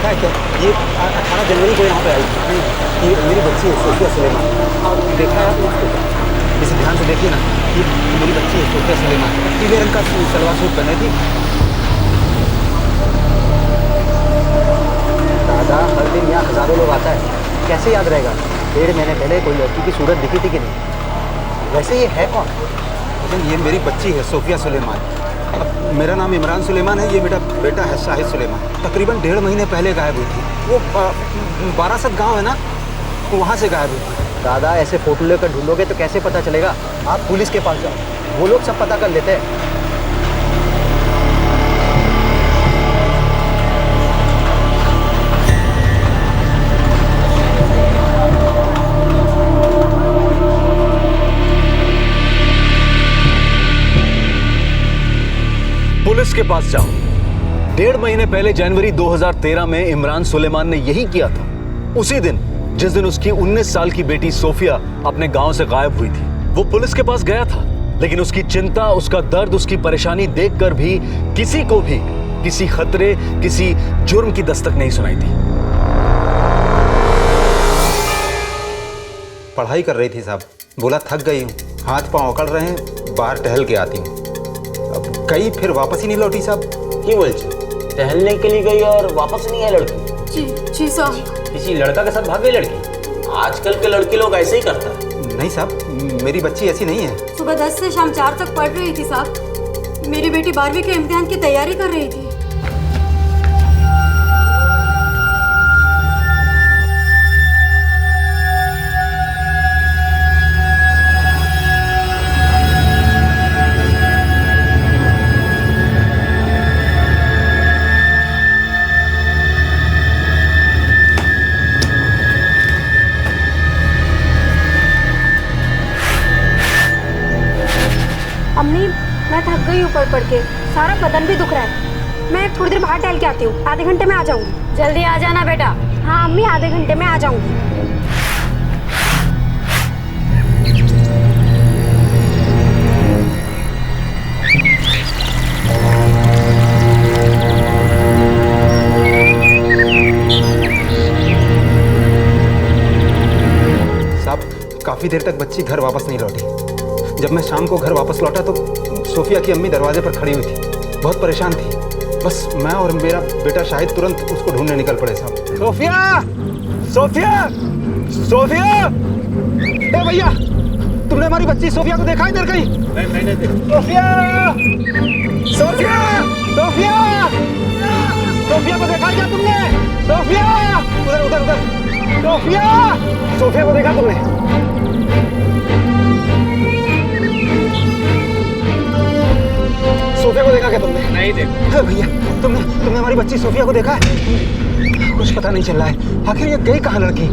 देखा है क्या? ये 18 जनवरी को यहाँ पे आई थी। ये मेरी बच्ची है सोफिया सुलेमान। देखा है आपने उसको? इसे ध्यान से देखिए ना, ये मेरी बच्ची है सोफिया सुलेमान। पीले रंग का सलवार सूट पहने थी। दादा, हर दिन यहाँ हजारों लोग आता है, कैसे याद रहेगा? 1.5 महीने पहले कोई लड़की की सूरत दिखी थी कि नहीं? वैसे ये है कौन? ये मेरी बच्ची है सोफिया सुलेमान। अब मेरा नाम इमरान सुलेमान है, ये मेरा बेटा है शाहिद सुलेमान। तकरीबन 1.5 महीने पहले गायब हुई थी। वो बारासत गांव है ना, वहाँ से गायब हुई थी। दादा, ऐसे फोटो लेकर ढूंढोगे तो कैसे पता चलेगा? आप पुलिस के पास जाओ, वो लोग सब पता कर लेते हैं। पुलिस के पास जाओ। 1.5 महीने पहले जनवरी 2013 में इमरान सुलेमान ने यही किया था। उसी दिन जिस दिन उसकी 19 साल की बेटी सोफिया अपने गांव से गायब हुई थी, वो पुलिस के पास गया था, लेकिन उसकी चिंता, उसका दर्द, उसकी परेशानी देखकर भी किसी को भी किसी खतरे, किसी जुर्म की दस्तक नहीं सुनाई थी। पढ़ाई कर रही थी साहब, बोला थक गई हूँ, हाथ पांव अकड़ रहे हैं, बाहर टहल के आती हूँ। अब गई, फिर वापस ही नहीं लौटी साहब। की बोल टहलने के लिए गई और वापस नहीं आई लड़की? जी साहब। किसी लड़का के साथ भाग गई लड़की? आजकल के लड़के लोग ऐसे ही करता है। नहीं साहब, मेरी बच्ची ऐसी नहीं है। सुबह 10 से शाम 4 तक पढ़ रही थी साहब। मेरी बेटी 12वीं के इम्तिहान की तैयारी कर रही थी। अम्मी, मैं थक गई हूँ पढ़ के, सारा बदन भी दुख रहा है। मैं थोड़ी देर बाहर टहल के आती हूँ, आधे घंटे में आ जाऊंगी। जल्दी आ जाना बेटा। हाँ अम्मी, आधे घंटे में आ जाऊंगी। साहब, काफी देर तक बच्ची घर वापस नहीं लौटी। जब मैं शाम को घर वापस लौटा तो सोफिया की अम्मी दरवाजे पर खड़ी हुई थी, बहुत परेशान थी। बस मैं और मेरा बेटा शाहिद तुरंत उसको ढूंढने निकल पड़े साहब। सोफिया! सोफिया! सोफिया! ए भैया, तुमने हमारी बच्ची सोफिया को देखा इधर कहीं? नहीं देखा। सोफिया! सोफिया! सोफिया! सोफिया को देखा क्या तुमने? सोफिया! उधर उधर उधर। सोफिया! सोफिया को देखा तुमने? सोफिया को देखा क्या तुमने? नहीं देखा। भैया, तुमने हमारी बच्ची सोफिया को देखा है? कुछ पता नहीं चल रहा है, आखिर ये गई कहाँ लड़की?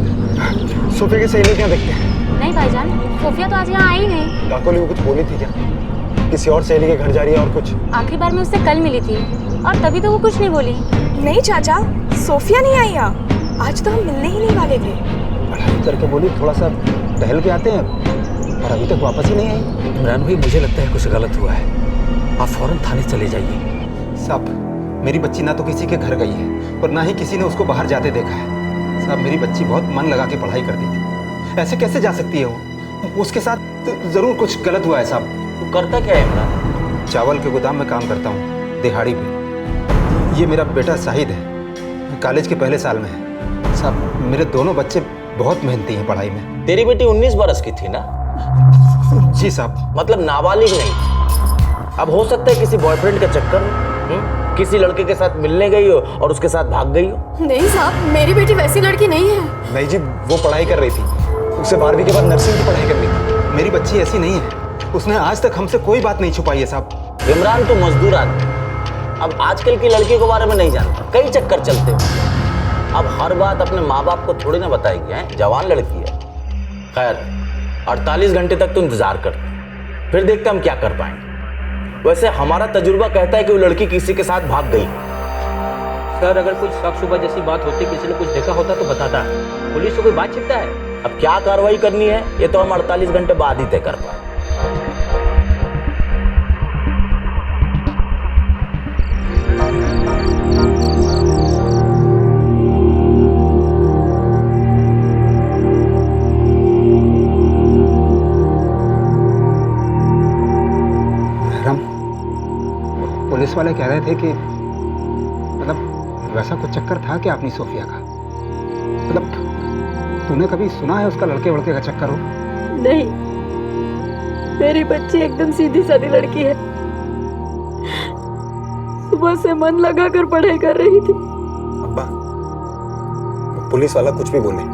सोफिया की सहेली क्या देखते हैं? नहीं भाईजान, सोफिया तो आज यहाँ आई नहीं। काकोली वो कुछ बोली थी क्या? किसी और सहेली के घर जा रही है और कुछ? आखिरी बार मैं उससे कल मिली थी और तभी तो वो कुछ नहीं बोली। नहीं चाचा, सोफिया नहीं आई यहाँ। आज तो हम मिलने ही नहीं वाले थे। पढ़ाई करके बोली थोड़ा सा टहल के आते हैं, और अभी तक वापस ही नहीं आई। इमरान भाई, मुझे लगता है कुछ गलत हुआ है, आप फौरन थाने चले जाइए। साहब, मेरी बच्ची ना तो किसी के घर गई है और ना ही किसी ने उसको बाहर जाते देखा है। साहब, मेरी बच्ची बहुत मन लगा के पढ़ाई करती थी, ऐसे कैसे जा सकती है वो? उसके साथ जरूर कुछ गलत हुआ है साहब। तू करता क्या है इमरान? चावल के गोदाम में काम करता हूँ, दिहाड़ी पे। ये मेरा बेटा शाहिद है, कॉलेज के पहले साल में है। साहब, मेरे दोनों बच्चे बहुत मेहनती हैं पढ़ाई में। तेरी बेटी 19 बरस की थी ना? जी साहब। मतलब नाबालिग नहीं। अब हो सकता है किसी बॉयफ्रेंड के चक्कर में किसी लड़के के साथ मिलने गई हो और उसके साथ भाग गई हो। नहीं साहब, मेरी बेटी वैसी लड़की नहीं है। नहीं जी, वो पढ़ाई कर रही थी, उसे 12वीं के बाद नर्सिंग की पढ़ाई करनी थी। मेरी बच्ची ऐसी नहीं है, उसने आज तक हमसे कोई बात नहीं छुपाई है साहब। इमरान तो मजदूर आदमी, अब आजकल की लड़कियों के बारे में नहीं जानता, कई चक्कर चलते हो। अब हर बात अपने माँ बाप को थोड़ी ना बताएगी, है जवान लड़की है। खैर, 48 घंटे तक तो इंतजार कर, फिर देखते हम क्या कर पाएंगे। वैसे हमारा तजुर्बा कहता है कि वो लड़की किसी के साथ भाग गई। सर, अगर कुछ शक शुबा जैसी बात होती, किसी ने कुछ देखा होता तो बताता। पुलिस से कोई बात छिपता है? अब क्या कार्रवाई करनी है ये तो हम 48 घंटे बाद ही तय कर पाए। वाले कह रहे थे कि मतलब वैसा कुछ चक्कर था क्या अपनी सोफिया का? मतलब तूने कभी सुना है उसका लड़के वड़के का चक्कर हो? नहीं, मेरी बच्ची एकदम सीधी सादी लड़की है। सुबह से मन लगा कर पढ़ाई कर रही थी। अब्बा, पुलिस वाला कुछ भी बोले,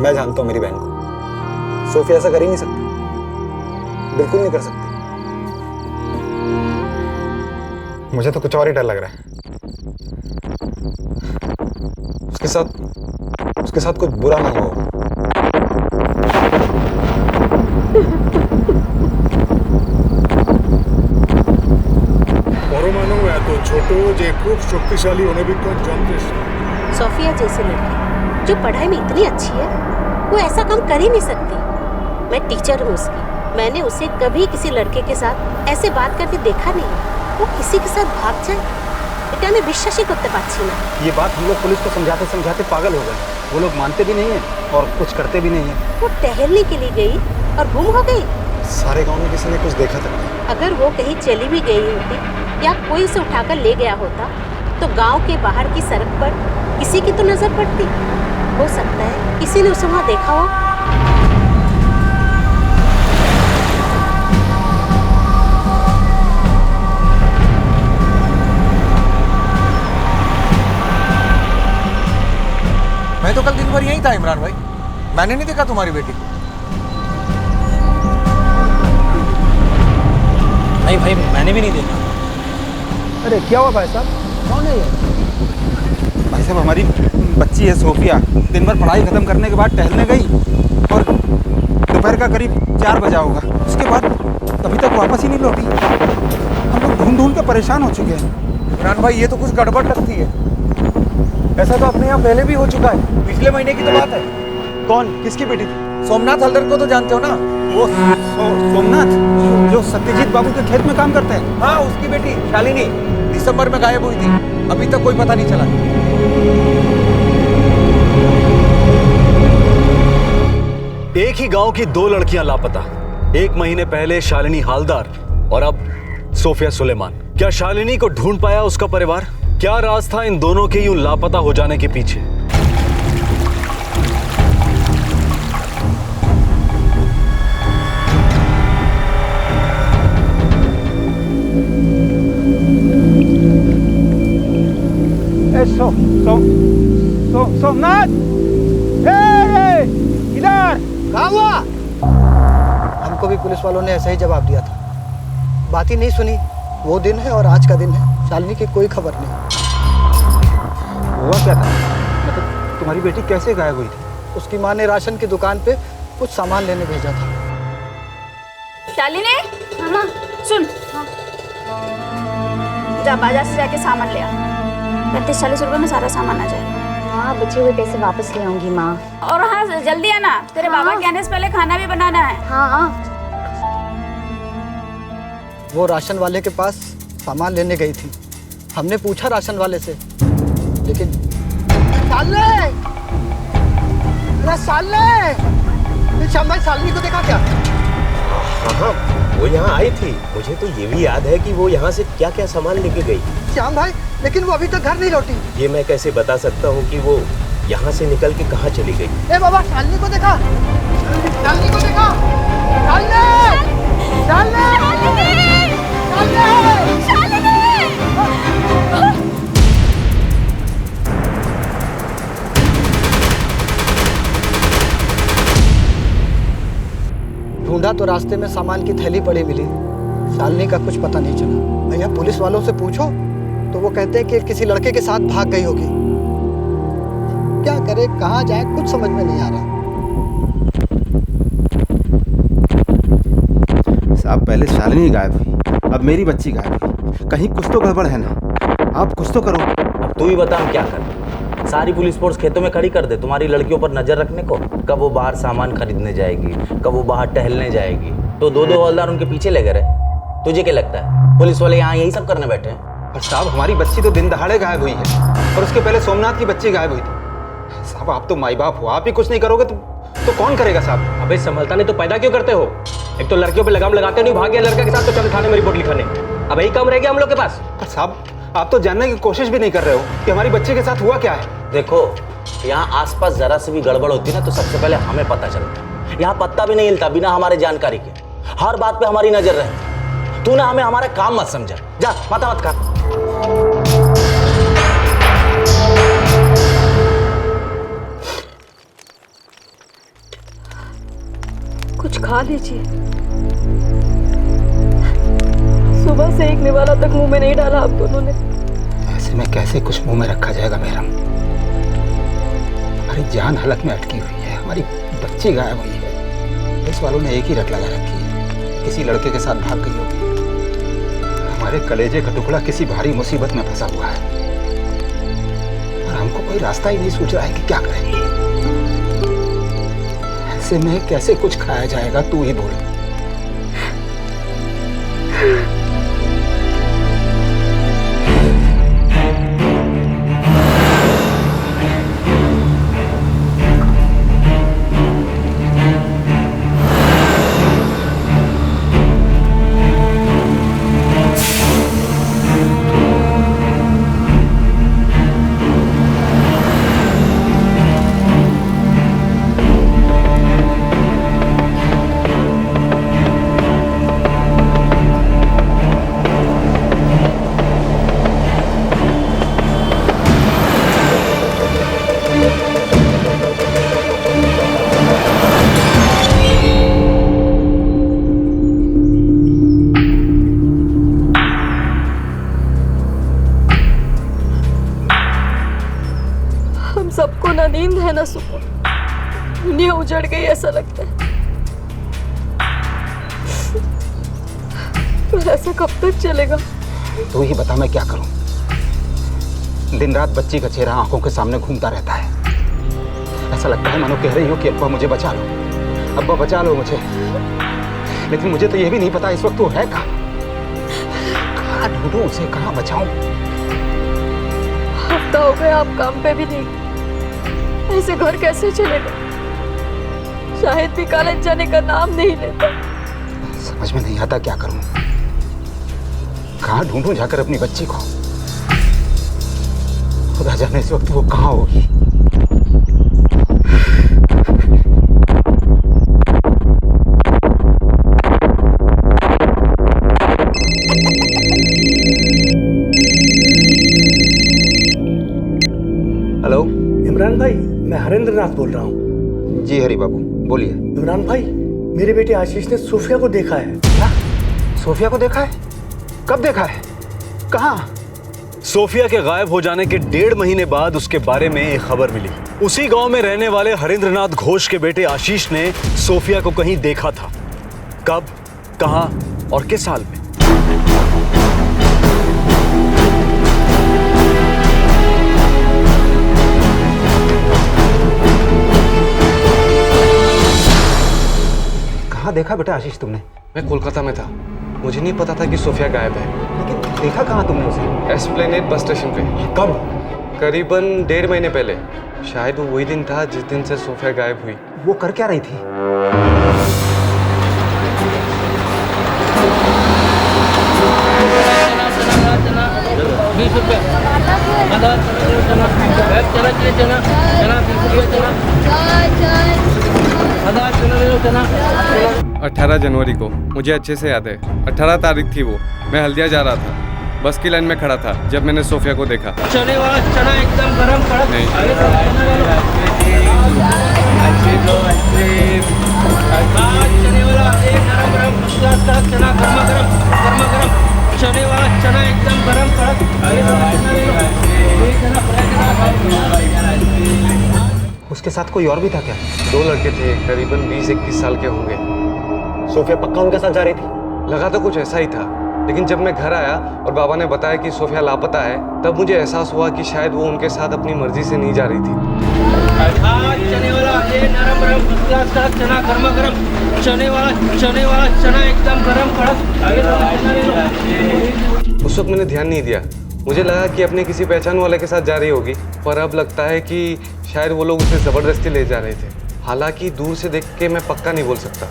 मैं जानता हूँ मेरी बहन को। सोफिया ऐसा कर ही नहीं सकती, बिल्कुल नहीं कर सकती। मुझे तो कुछ और ही डर लग रहा है। उसके साथ कुछ बुरा ना हो। परमाणु এত ছোট যে খুব শক্তিশালী অণুবীক্ষণ যন্ত্রের सोफिया जैसी लड़की जो पढ़ाई में इतनी अच्छी है, वो ऐसा काम कर ही नहीं सकती। मैं टीचर हूँ उसकी, मैंने उसे कभी किसी लड़के के साथ ऐसे बात करते देखा नहीं। वो किसी के साथ भाग जाए, এটা আমি বিশ্বাসই করতে পারছি না। ये बात हम लोग पुलिस को समझाते समझाते पागल हो गए। वो लोग मानते भी नहीं है और कुछ करते भी नहीं है। वो टहलने के लिए गई और गुम हो गई। सारे गांव में किसी ने कुछ देखा था? अगर वो कहीं चली भी गई होती या कोई उसे उठाकर ले गया होता, तो गांव के बाहर की सड़क पर किसी की तो नजर पड़ती। हो सकता है किसी ने उसे वहां देखा हो। मैं तो कल दिन भर यहीं था इमरान भाई, मैंने नहीं देखा तुम्हारी बेटी को। नहीं भाई, मैंने भी नहीं देखा। अरे क्या हुआ भाई साहब, कौन है ये? भाई साहब, हमारी बच्ची है सोफिया, दिन भर पढ़ाई खत्म करने के बाद टहलने गई और दोपहर का करीब 4 बजा होगा। उसके बाद अभी तक वापस ही नहीं लौटी। हम लोग ढूंढ ढूंढ के परेशान हो चुके हैं। इमरान भाई, ये तो कुछ गड़बड़ लगती है। ऐसा तो अपने यहाँ पहले भी हो चुका है, पिछले महीने की तो बात है। कौन, किसकी बेटी थी? सोमनाथ हल्दर को तो जानते हो ना? वो सोमनाथ जो सत्यजीत बाबू के खेत में काम करते हैं? हाँ, उसकी बेटी शालिनी दिसंबर में गायब हुई थी, अभी तक कोई पता नहीं चला। एक ही गांव की 2 लड़कियां लापता। 1 महीने पहले शालिनी हालदार और अब सोफिया सुलेमान। क्या शालिनी को ढूंढ पाया उसका परिवार? क्या राज था इन दोनों के यूं लापता हो जाने के पीछे? सोमनाथ, इधर कहाँ हुआ? हमको भी पुलिस वालों ने ऐसा ही जवाब दिया था, बात ही नहीं सुनी। वो दिन है और आज का दिन है, शालिनी की कोई खबर नहीं। हुआ क्या था? मतलब तुम्हारी बेटी कैसे गायब हुई थी? उसकी माँ ने राशन की दुकान पे कुछ सामान लेने भेजा था। शालिनी, मामा सुन, जा बाजार से जाके सामान ले आ। 35-40 रुपए में सारा सामान आ जाएगा। हाँ, बचे हुए पैसे वापस ले आऊंगी माँ। और हाँ, जल्दी आना, तेरे बाबा के आने से पहले खाना भी बनाना है। हाँ। वो राशन वाले के पास सामान लेने गई थी। हमने पूछा राशन वाले से, लेकिन शालिनी को देखा क्या? हाँ, वो यहाँ आई थी। मुझे तो ये भी याद है कि वो यहाँ से क्या क्या सामान लेके गई। श्याम भाई, लेकिन वो अभी तक घर नहीं लौटी। ये मैं कैसे बता सकता हूँ कि वो यहाँ से निकल के कहाँ चली गई। ए बाबा, शालिनी को देखा, शालिनी को देखा, ढूंढा तो रास्ते में सामान की थैली पड़ी मिली। शालिनी का कुछ पता नहीं चला। भैया, पुलिस वालों से पूछो तो वो कहते हैं कि किसी लड़के के साथ भाग गई होगी। क्या करे, कहाँ जाए, कुछ समझ में नहीं आ रहा। साहब, पहले शालिनी गायब हुई, अब मेरी बच्ची गायब हुई। कहीं कुछ तो गड़बड़ है ना? आप कुछ तो करो। अब तू ही बता, हम क्या करें? सारी पुलिस फोर्स खेतों में खड़ी कर दे तुम्हारी लड़कियों पर नजर रखने को। कब वो बाहर सामान खरीदने जाएगी, कब वो बाहर टहलने जाएगी, तो 2-2 हवलदार उनके पीछे लगे रहे। तुझे क्या लगता है पुलिस वाले यहाँ यही सब करने बैठे हैं? पर साहब, हमारी बच्ची तो दिन दहाड़े गायब हुई है और उसके पहले सोमनाथ की बच्ची गायब हुई थी। साहब, आप तो माई बाप हो, आप ही कुछ नहीं करोगे तो कौन करेगा साहब? अबे संभलता नहीं तो पैदा क्यों करते हो? एक तो लड़कियों पे लगाम लगाते नहीं, भाग गया लड़का के साथ तो चल थाने में रिपोर्ट लिखाने। अब यही काम रह गया हम लोग के पास। पर साहब, आप तो जानने की कोशिश भी नहीं कर रहे हो कि हमारी बच्ची के साथ हुआ क्या है। देखो, यहाँ आसपास जरा से भी गड़बड़ होती ना तो सबसे पहले हमें पता चलता। यहाँ पत्ता भी नहीं हिलता बिना हमारे जानकारी के। हर बात पे हमारी नजर रहे। तू ना हमें हमारा काम मत समझा। जा, माथा मत खा। कुछ खा लीजिए। सुबह से एक निवाला तक मुंह में नहीं डाला आप दोनों ने। ऐसे में कैसे कुछ मुंह में रखा जाएगा मेहरम? हमारी जान हालत में अटकी हुई है, हमारी बच्ची गायब हुई है। पुलिस वालों ने एक ही रट लगा रखी है, किसी लड़के के साथ भाग गई होगी। हमारे कलेजे का टुकड़ा किसी भारी मुसीबत में फंसा हुआ है और हमको कोई रास्ता ही नहीं सूझ रहा है कि क्या करें। ऐसे में कैसे कुछ खाया जाएगा, तू ही बोल। सबको ना नींद है ना सुकून, दुनिया उजड़ गई ऐसा लगता है। पर ऐसा कब तक चलेगा? तू ही बता, मैं क्या करूं? दिन रात बच्ची का चेहरा आंखों के सामने घूमता रहता है। ऐसा लगता है मानो कह रही हो कि अब्बा मुझे बचा लो, अब्बा बचा लो मुझे। लेकिन मुझे तो यह भी नहीं पता इस वक्त वो है कहाँ ढूंढूं उसे, कहाँ बचाऊं? हफ्ता हो गया आप काम पे भी नहीं, ऐसे घर कैसे चलेगा? शाहिद भी कॉलेज जाने का नाम नहीं लेता। समझ में नहीं आता क्या करूं, कहाँ ढूंढूं जाकर अपनी बच्ची को। खुदा जाने इस वक्त वो कहाँ होगी। हेलो, इमरान भाई, मैं हरेंद्र नाथ बोल रहा हूँ। जी हरी बाबू, बोलिए। इमरान भाई, मेरे बेटे आशीष ने सोफिया को देखा है। क्या? सोफिया को देखा है? कब देखा है? कहाँ? सोफिया के गायब हो जाने के 1.5 महीने बाद उसके बारे में एक खबर मिली। उसी गांव में रहने वाले हरेंद्रनाथ घोष के बेटे आशीष ने सोफिया को कहीं देखा था। कब, कहां और किस साल में? कहाँ देखा बेटा आशीष तुमने? मैं कोलकाता में था, मुझे नहीं पता था कि सोफिया गायब है। लेकिन देखा कहाँ तुमने उसे? एस्प्लेनेड बस स्टेशन पे। कब? करीबन 1.5 महीने पहले। शायद वो वही दिन था जिस दिन से सोफिया गायब हुई। वो कर क्या रही थी? चना 18 जनवरी को, मुझे अच्छे से याद है। 18 तारीख थी वो, मैं हल्दिया जा रहा था। बस की लाइन में खड़ा था जब मैंने सोफिया को देखा। चने वाला चना एकदम गरम कड़क। नहीं। चने वाला एक गरम गरम चना गरमा गरम चने वाला चना एकदम गरम कड़क। उसके साथ कोई और भी था क्या? 2 लड़के थे, करीबन 20-21 साल के होंगे। सोफिया पक्का उनके साथ जा रही थी? लगा तो कुछ ऐसा ही था, लेकिन जब मैं घर आया और बाबा ने बताया कि सोफिया लापता है, तब मुझे एहसास हुआ कि शायद वो उनके साथ अपनी मर्जी से नहीं जा रही थी। चने वाला ये नरम गरम चना गरमा गरम चने वाला चना एकदम गरम कड़क। उस वक्त मैंने ध्यान नहीं दिया, मुझे लगा कि अपने किसी पहचान वाले के साथ जा रही होगी, पर अब लगता है कि शायद वो लोग उसे जबरदस्ती ले जा रहे थे। हालांकि दूर से देख के मैं पक्का नहीं बोल सकता।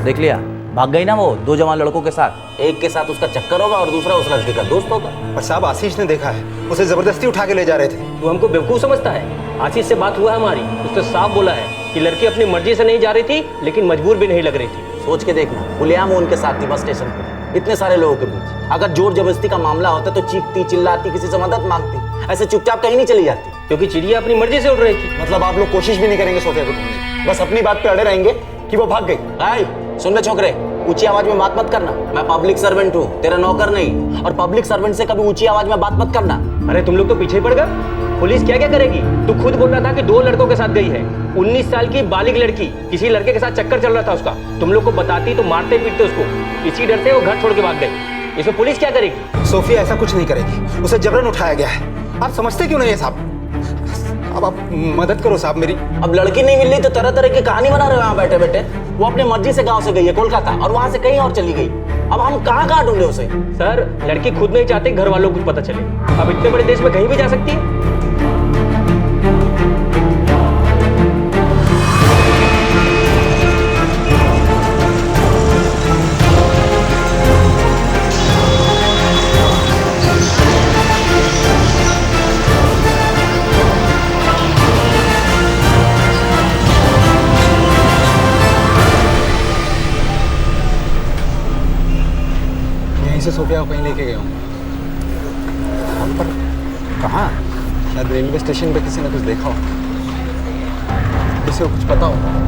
देख लिया, भाग गई ना वो 2 जवान लड़कों के साथ। एक के साथ उसका चक्कर होगा और दूसरा उस लड़के का दोस्त होगा। पर साहब आशीष ने देखा है, उसे जबरदस्ती उठा के ले जा रहे थे। तू हमको बेवकूफ समझता है? आशीष से बात हुआ है हमारी, उसने साफ बोला है कि लड़की अपनी मर्जी से नहीं जा रही थी, लेकिन मजबूर भी नहीं लग रही थी। सोच के देखना, खुलेआम उनके साथ थी बस स्टेशन पे, इतने सारे लोगों के बीच। अगर जोर जबरदस्ती का मामला होता तो चीखती चिल्लाती, किसी से मदद मांगती, ऐसे चुपचाप कहीं नहीं चली जाती। क्योंकि चिड़िया अपनी मर्जी से उड़ रही थी। मतलब आप लोग कोशिश भी नहीं करेंगे सोफिया को ढूंढने, बस अपनी बात पे अड़े रहेंगे कि वो भाग गई। सुन ले छोकरे, ऊंची आवाज में बात मत करना। मैं पब्लिक सर्वेंट हूँ, तेरा नौकर नहीं। और पब्लिक सर्वेंट से कभी ऊंची आवाज में बात मत करना। अरे तुम लोग तो पीछे ही पड़ गए। पुलिस क्या क्या करेगी? तू खुद बोल रहा था कि 2 लड़कों के साथ गई है। 19 साल की बालिग लड़की, किसी लड़के के साथ चक्कर चल रहा था उसका। तुम लोग को बताती तो मारते पीटते उसको। इसी डर से वो घर छोड़ के भाग गई। इसमें पुलिस क्या करेगी? सोफिया ऐसा कुछ नहीं करेगी, उसे जबरन उठाया गया है। आप समझते क्यों नहीं है साहब? अब आप मदद करो साहब मेरी। अब लड़की नहीं मिल रही तो तरह तरह की कहानी बना रहे हो यहाँ बैठे बैठे। वो अपनी मर्जी से गांव से गई है कोलकाता, और वहां से कहीं और चली गई। अब हम कहाँ कहाँ ढूंढे उसे? सर, लड़की खुद नहीं चाहती घर वालों को कुछ पता चले। अब इतने बड़े देश में कहीं भी जा सकती है। से सोफिया को कहीं लेके गया हूँ, पर कहाँ? शायद रेलवे स्टेशन पे किसी ने कुछ देखा हो, किसी को कुछ पता हो।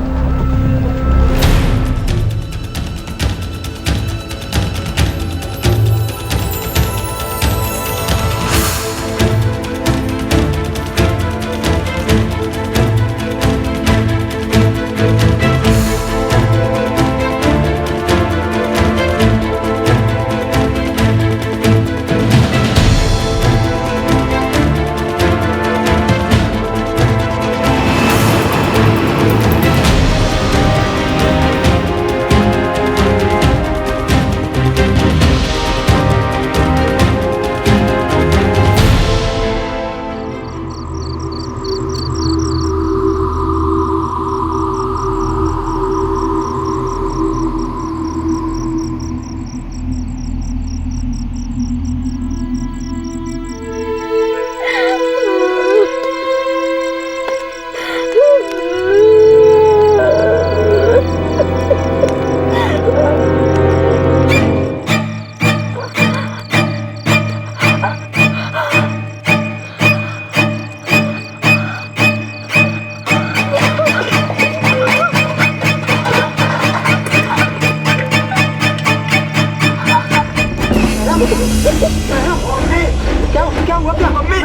क्या हुआ? क्या मम्मी?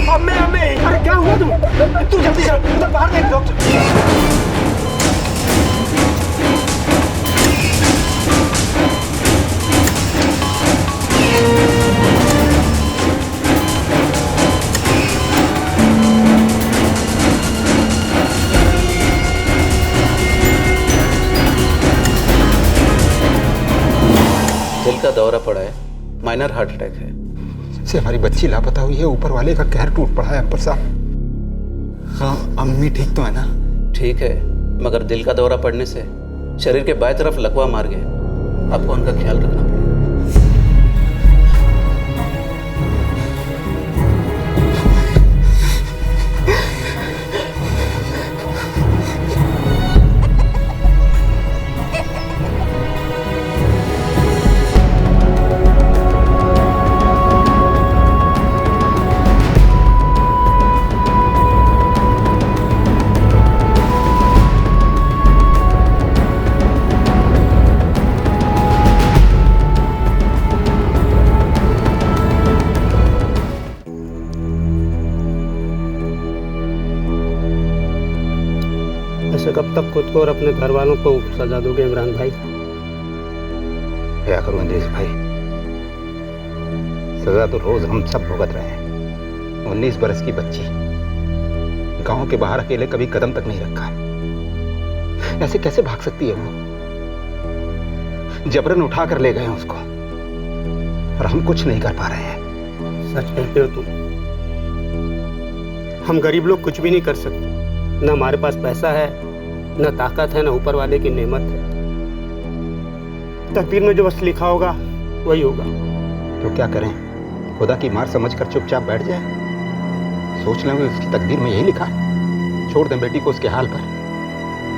मम्मी अरे क्या हुआ? तुम जल्दी चल, उधर बाहर देख डॉक्टर। दिल का दौरा पड़ा है, माइनर हार्ट अटैक है। से हमारी बच्ची लापता हुई है, ऊपर वाले का कहर टूट पड़ा है अंपर साहब। हाँ, अम्मी ठीक तो है ना? ठीक है, मगर दिल का दौरा पड़ने से शरीर के बाएं तरफ लकवा मार गए। आपको उनका ख्याल रखना पड़ेगा। ऐसे कब तक खुद को और अपने घर वालों को सजा दोगे इमरान भाई? क्या करूं अंदेश भाई, सजा तो रोज हम सब भुगत रहे हैं। 19 बरस की बच्ची, गांव के बाहर अकेले कभी कदम तक नहीं रखा, ऐसे कैसे भाग सकती है वो? जबरन उठा कर ले गए उसको और हम कुछ नहीं कर पा रहे हैं। सच कहते हो तुम। हम गरीब लोग कुछ भी नहीं कर सकते, न हमारे पास पैसा है, न ताकत है, न ऊपर वाले की नेमत है। तकदीर में जो बस लिखा होगा वही होगा। तो क्या करें, खुदा की मार समझकर चुपचाप बैठ जाए? सोच लें कि उसकी तकदीर में यही लिखा है, छोड़ दें बेटी को उसके हाल पर।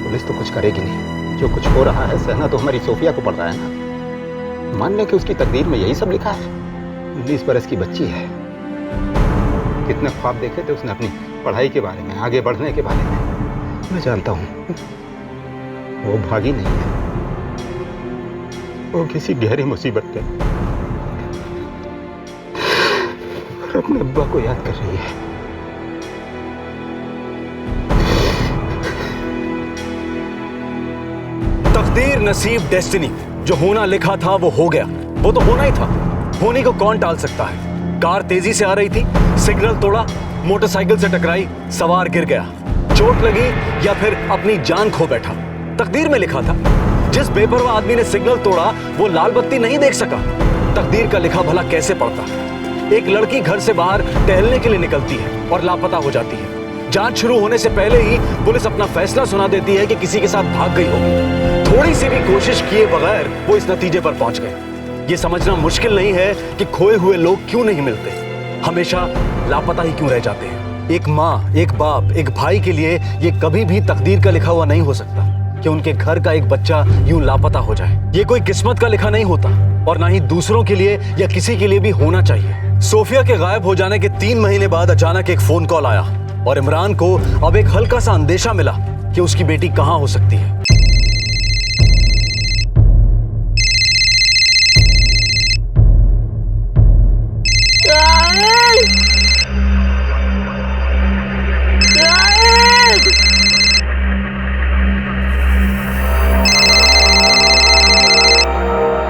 पुलिस तो कुछ करेगी नहीं, जो कुछ हो रहा है सहना तो हमारी सोफिया को पड़ रहा है ना। मान लें कि उसकी तकदीर में यही सब लिखा है। 19 बरस की बच्ची है, कितने ख्वाब देखे थे उसने अपनी पढ़ाई के बारे में, आगे बढ़ने के बारे में। मैं जानता हूँ वो भागी नहीं है, वो किसी गहरी मुसीबत में अपने अब्बा को याद कर रही है। तकदीर, नसीब, डेस्टिनी, जो होना लिखा था वो हो गया। वो तो होना ही था, होने को कौन टाल सकता है। कार तेजी से आ रही थी, सिग्नल तोड़ा, मोटरसाइकिल से टकराई, सवार गिर गया, चोट लगी या फिर अपनी जान खो बैठा। तकदीर में लिखा था। जिस बेपरवाह आदमी ने सिग्नल तोड़ा वो लाल बत्ती नहीं देख सका। तकदीर का लिखा भला कैसे पड़ता? एक लड़की घर से बाहर टहलने के लिए निकलती है और लापता हो जाती है। जांच शुरू होने से पहले ही पुलिस अपना फैसला सुना देती है कि किसी के साथ भाग गई होगी। थोड़ी सी भी कोशिश किए बगैर वो इस नतीजे पर पहुंच गए। ये समझना मुश्किल नहीं है कि खोए हुए लोग क्यों नहीं मिलते, हमेशा लापता ही क्यों रह जाते हैं। एक माँ, एक बाप, एक भाई के लिए ये कभी भी तकदीर का लिखा हुआ नहीं हो सकता कि उनके घर का एक बच्चा यूं लापता हो जाए। ये कोई किस्मत का लिखा नहीं होता और ना ही दूसरों के लिए या किसी के लिए भी होना चाहिए। सोफिया के गायब हो जाने के 3 महीने बाद अचानक एक फोन कॉल आया और इमरान को अब एक हल्का सा अंदेशा मिला कि उसकी बेटी कहां हो सकती है।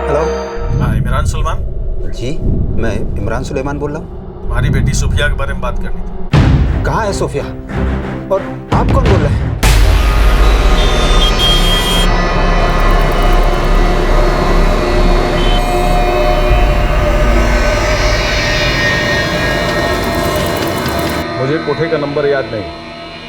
हेलो। हाँ, इमरान सुलेमान? जी, मैं इमरान सुलेमान बोल रहा हूँ। तुम्हारी बेटी सोफिया के बारे में बात करनी थी। कहाँ है सोफिया और आप कौन बोल रहे हैं? मुझे कोठे का नंबर याद नहीं,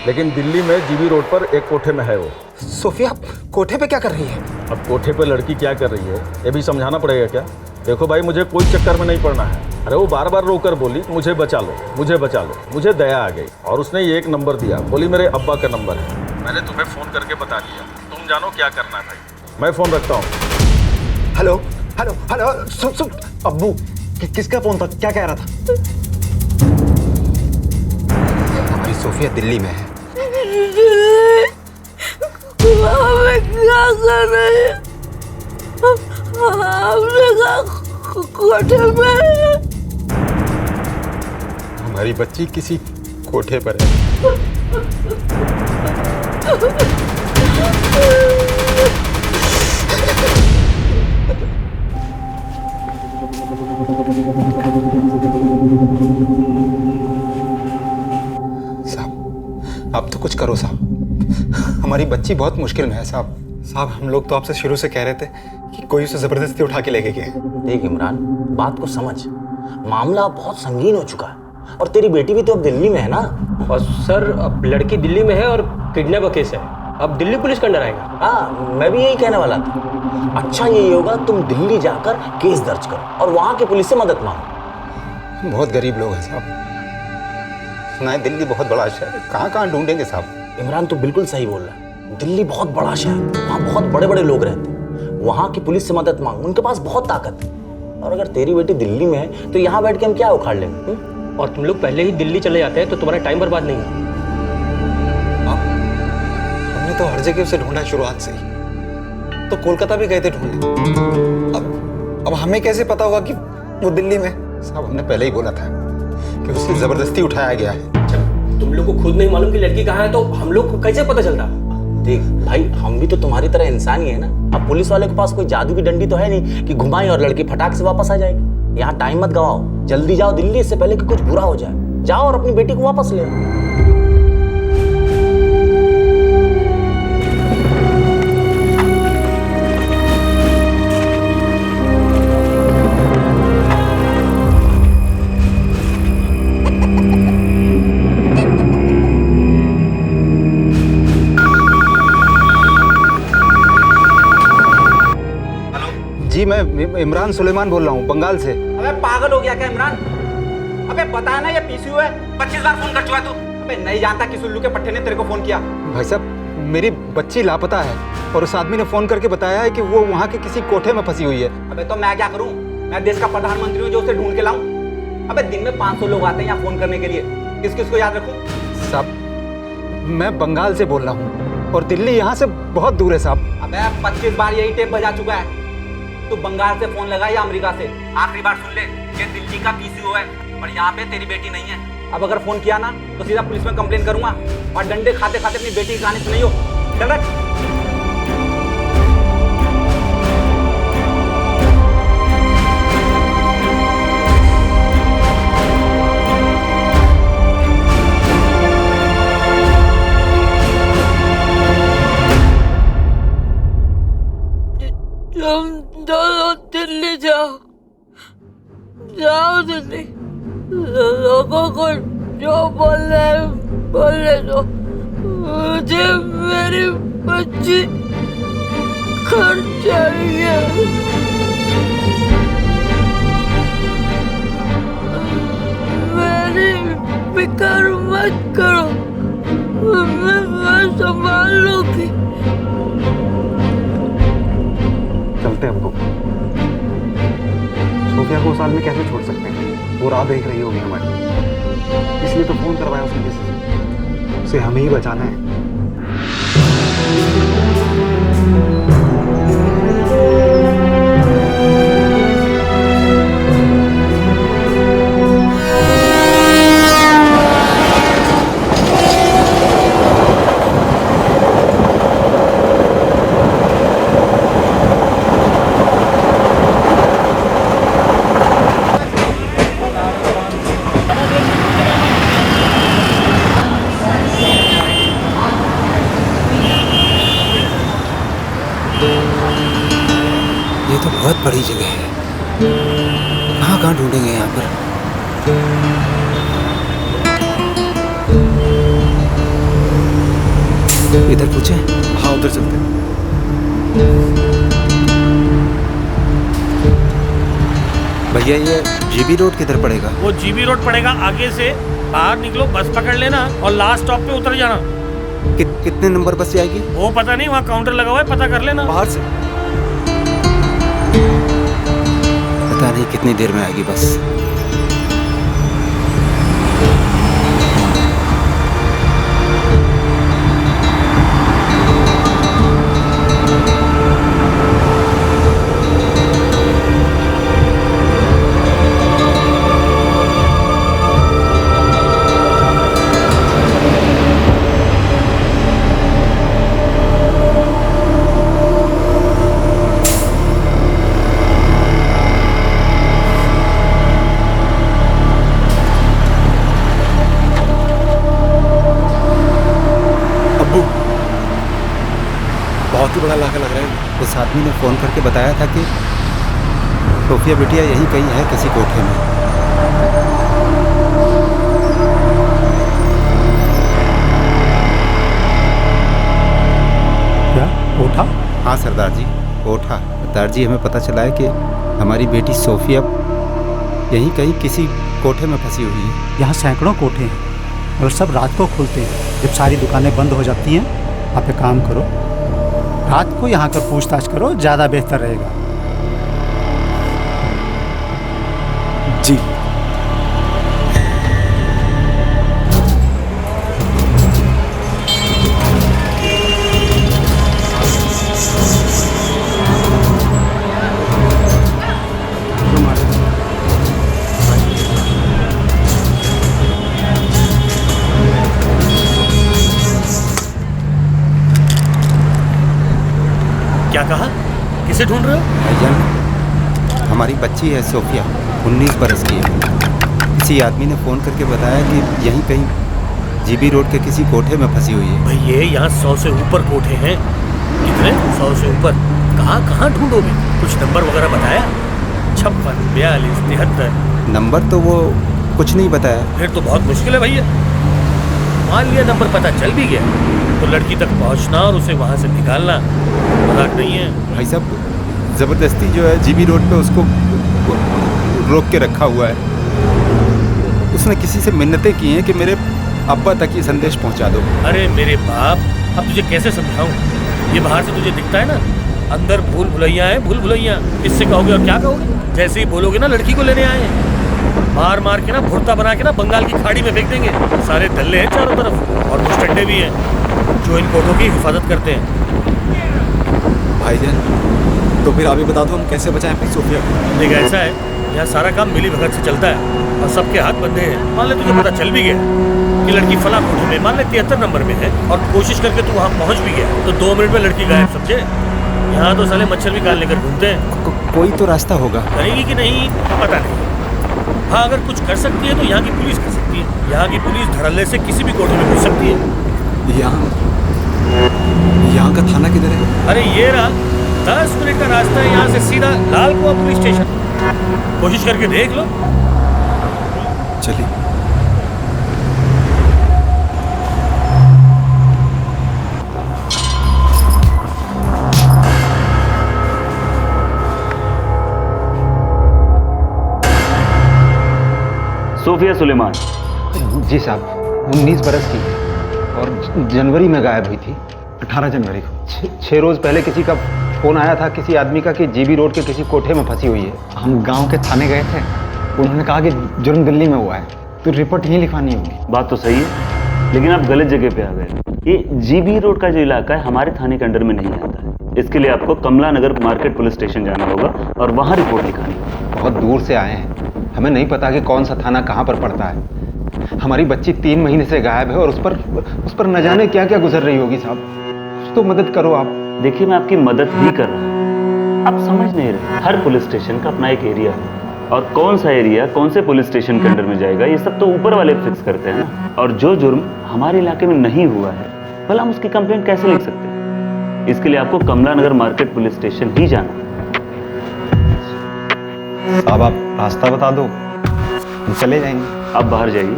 लेकिन दिल्ली में जीबी रोड पर एक कोठे में है वो। सोफिया कोठे पे क्या कर रही है? अब कोठे पे लड़की क्या कर रही है ये भी समझाना पड़ेगा क्या? देखो भाई, मुझे कोई चक्कर में नहीं पड़ना है। अरे वो बार बार रोकर बोली मुझे बचा लो, मुझे बचा लो। मुझे दया आ गई और उसने ये एक नंबर दिया, बोली मेरे अब्बा का नंबर है। मैंने तुम्हें फ़ोन करके बता दिया, तुम जानो क्या करना है भाई। मैं फ़ोन रखता हूँ। हेलो हेलो हेलो, सुन सुन। अब्बू, किसका फोन था? क्या कह रहा था? हमारी सोफिया दिल्ली में है। क्या कर रहे हैं? कोठे में हमारी बच्ची किसी कोठे पर है। साहब, आप तो कुछ करो साहब, हमारी बच्ची बहुत मुश्किल में है साहब। साहब, हम लोग तो आपसे शुरू से कह रहे थे कि कोई उसे जबरदस्ती उठा के लेके गया। देख इमरान, बात को समझ, मामला बहुत संगीन हो चुका है और तेरी बेटी भी तो अब दिल्ली में है ना। और सर, अब लड़की दिल्ली में है और किडनैप का केस है, अब दिल्ली पुलिस के अंडर आएगा। हाँ, मैं भी यही कहने वाला था। अच्छा यही होगा तुम दिल्ली जाकर केस दर्ज करो और वहां की पुलिस से मदद मांगो। बहुत गरीब लोग हैं साहब, सुना है दिल्ली बहुत बड़ा शहर है, कहाँ कहाँ ढूंढेंगे साहब। इमरान तो बिल्कुल सही बोल रहा है, दिल्ली बहुत बड़ा शहर, वहाँ बहुत बड़े बड़े लोग रहते हैं। वहाँ की पुलिस से मदद मांग, उनके पास बहुत ताकत है। और अगर तेरी बेटी दिल्ली में है तो यहाँ बैठ के हम क्या उखाड़ लेंगे? और तुम लोग पहले ही दिल्ली चले जाते हैं तो तुम्हारा टाइम बर्बाद नहीं है। हमने तो हर जगह उसे ढूंढा शुरुआत से ही, तो कोलकाता भी गए थे ढूंढने। अब हमें कैसे पता होगा कि वो दिल्ली में? साहब, हमने पहले ही बोला था कि उसे जबरदस्ती उठाया गया है। तुम लोग को खुद नहीं मालूम कि लड़की कहाँ है तो हम लोग को कैसे पता चलता? देख भाई, हम भी तो तुम्हारी तरह इंसान ही है ना। अब पुलिस वाले के पास कोई जादू की डंडी तो है नहीं कि घुमाई और लड़की फटाक से वापस आ जाएगी। यहाँ टाइम मत गवाओ, जल्दी जाओ दिल्ली, इससे पहले कि कुछ बुरा हो जाए। जाओ और अपनी बेटी को वापस ले आओ। इमरान सुलेमान बोल रहा हूँ, बंगाल से। अबे पागल हो गया क्या इमरान? अबे बताया ना ये पीसीयू है, 25 बार फोन कर चुका तू। अबे नहीं जानता किस उल्लू के पट्टे ने तेरे को फोन किया? भाई साहब, मेरी बच्ची लापता है और उस आदमी ने फोन करके बताया है कि वो वहाँ के किसी कोठे में फंसी हुई है। अबे तो मैं क्या करूँ? मैं देश का प्रधानमंत्री हूँ जो उसे ढूंढ के लाऊं? अबे दिन में 500 लोग आते हैं यहाँ फोन करने के लिए, किस किस को याद रखूं? साहब, मैं बंगाल से बोल रहा हूँ और दिल्ली यहाँ से बहुत दूर है साहब। अबे 25 बार यही टेप बजा चुका है। तू बंगाल से फोन लगा या अमेरिका से? आखिरी बार सुन ले, ये दिल्ली का पीसीओ है और यहाँ पे तेरी बेटी नहीं है। अब अगर फोन किया ना तो सीधा पुलिस में कंप्लेन करूंगा और डंडे खाते खाते अपनी बेटी की कहानी सुनाइयो। चल रहा। तुम दोनों दिल्ली जाओ, जाओ दिल्ली। लोगों को जो बोलने दो। मुझे मेरी बच्ची घर चाहिए। मेरी फिक्र मत करो, मैं संभाल लूंगी। चलते हैं हमको। सोफिया को उस साल में कैसे छोड़ सकते हैं? वो राह देख रही होगी हमारी, इसलिए तो फोन करवाया उसने किसी से। उसे हमें ही बचाना है। ये तो बहुत बड़ी जगह है, कहाँ ढूंढेंगे यहाँ पर? इधर पूछे? हाँ, उधर चलते हैं। भैया, ये जीबी रोड किधर पड़ेगा? वो जीबी रोड पड़ेगा आगे से। बाहर निकलो, बस पकड़ लेना और लास्ट स्टॉप पे उतर जाना। कितने नंबर बस जाएगी? वो पता नहीं, वहाँ काउंटर लगा हुआ है, पता कर लेना। बाहर से पता नहीं कितनी देर में आएगी बस। बहुत ही बड़ा इलाका लग रहा है। उस आदमी ने फोन करके बताया था कि सोफिया बिटिया यहीं कहीं है किसी कोठे में। क्या कोठा? हाँ सरदार जी, कोठा। सरदार जी, हमें पता चला है कि हमारी बेटी सोफिया यहीं कहीं किसी कोठे में फंसी हुई है। यहाँ सैकड़ों कोठे हैं और सब रात को खुलते हैं जब सारी दुकानें बंद हो जाती हैं। आप एक काम करो, रात को यहाँ कर पूछताछ करो, ज़्यादा बेहतर रहेगा। जी। क्या कहा? किसे ढूंढ रहे हो? भाईजान, हमारी बच्ची है सोफिया, 19 बरस की है। किसी आदमी ने फ़ोन करके बताया कि यहीं कहीं जीबी रोड के किसी कोठे में फंसी हुई है। भाई ये यहाँ 100 से ऊपर कोठे हैं। कितने? 100 से ऊपर। कहाँ कहाँ ढूंढोगे? कुछ नंबर वगैरह बताया? 56, 42, 73। नंबर तो वो कुछ नहीं बताया। फिर तो बहुत मुश्किल है भैया। मान लिया नंबर पता चल भी गया तो लड़की तक पहुँचना और उसे वहाँ से निकालना मजाक नहीं है। भाई साहब, ज़बरदस्ती जो है जीबी रोड पे उसको रोक के रखा हुआ है। उसने किसी से मिन्नतें की हैं कि मेरे अब्बा तक ये संदेश पहुंचा दो। अरे मेरे बाप, अब तुझे कैसे समझाऊं? ये बाहर से तुझे दिखता है ना, अंदर भूल भुलैया है, भूल भुलैया। किससे कहोगे और क्या कहोगे? जैसे ही बोलोगे ना लड़की को लेने आए हैं, मार मार के ना भुर्ता बना के ना बंगाल की खाड़ी में फेंक देंगे। सारे दल्ले हैं चारों तरफ और मुस्टंडे भी हैं जो इन कोटों की हिफाजत करते हैं। भाईजान, तो फिर आप ही बता दो हम कैसे बचाएं अपनी सोफिया को? देख ऐसा है, यहाँ सारा काम मिली भगत से चलता है और सबके हाथ बंधे हैं। मान ले तुझे पता चल भी गया कि लड़की फला कोठे में, मान ले 73 नंबर में है और कोशिश करके तू वहाँ पहुँच भी गया, तो 2 मिनट में लड़की गायब, समझे? यहाँ तो साले मच्छर भी काल लेकर घूमते हैं। कोई तो रास्ता होगा। करेगी कि नहीं पता नहीं। हाँ, अगर कुछ कर सकती है तो यहाँ की पुलिस कर सकती है। यहाँ की पुलिस धड़ल्ले से किसी भी कोठे में घुस सकती है। यहाँ का थाना किधर है? अरे ये रहा, 10 मिनट का रास्ता है यहाँ से सीधा लाल कुआं पुलिस स्टेशन। कोशिश करके देख लो। चलिए। सोफिया सुलेमान। जी साहब, 19 बरस की है और जनवरी में गायब हुई थी, 18 जनवरी को। 6 रोज पहले किसी का फोन आया था किसी आदमी का कि जीबी रोड के किसी कोठे में फंसी हुई है। हम गांव के थाने गए थे, उन्होंने कहा कि जुर्म दिल्ली में हुआ है, तो रिपोर्ट यहीं लिखवानी होगी। बात तो सही है, लेकिन आप गलत जगह पे आ गए। ये जीबी रोड का जो इलाका है हमारे थाने के अंडर में नहीं आता है। इसके लिए आपको कमला नगर मार्केट पुलिस स्टेशन जाना होगा और वहाँ रिपोर्ट लिखानी होगी। बहुत दूर से आए हैं, हमें नहीं पता कि कौन सा थाना कहाँ पर पड़ता है। हमारी बच्ची 3 महीने से गायब है और उस पर न जाने क्या क्या गुजर रही होगी। साहब तो मदद करो आप। देखिए, मैं आपकी मदद ही कर रहा हूँ, आप समझ नहीं रहे। हर पुलिस स्टेशन का अपना एक एरिया है और कौन सा एरिया कौन से पुलिस स्टेशन के अंडर में जाएगा ये सब तो ऊपर वाले फिक्स करते हैं ना। और जो जुर्म हमारे इलाके में नहीं हुआ है भला हम उसकी कंप्लेंट कैसे लिख सकते हैं? इसके लिए आपको कमला नगर मार्केट पुलिस स्टेशन ही जाना है। साहब आप रास्ता बता दो, हम चले जाएंगे। आप बाहर जाइए,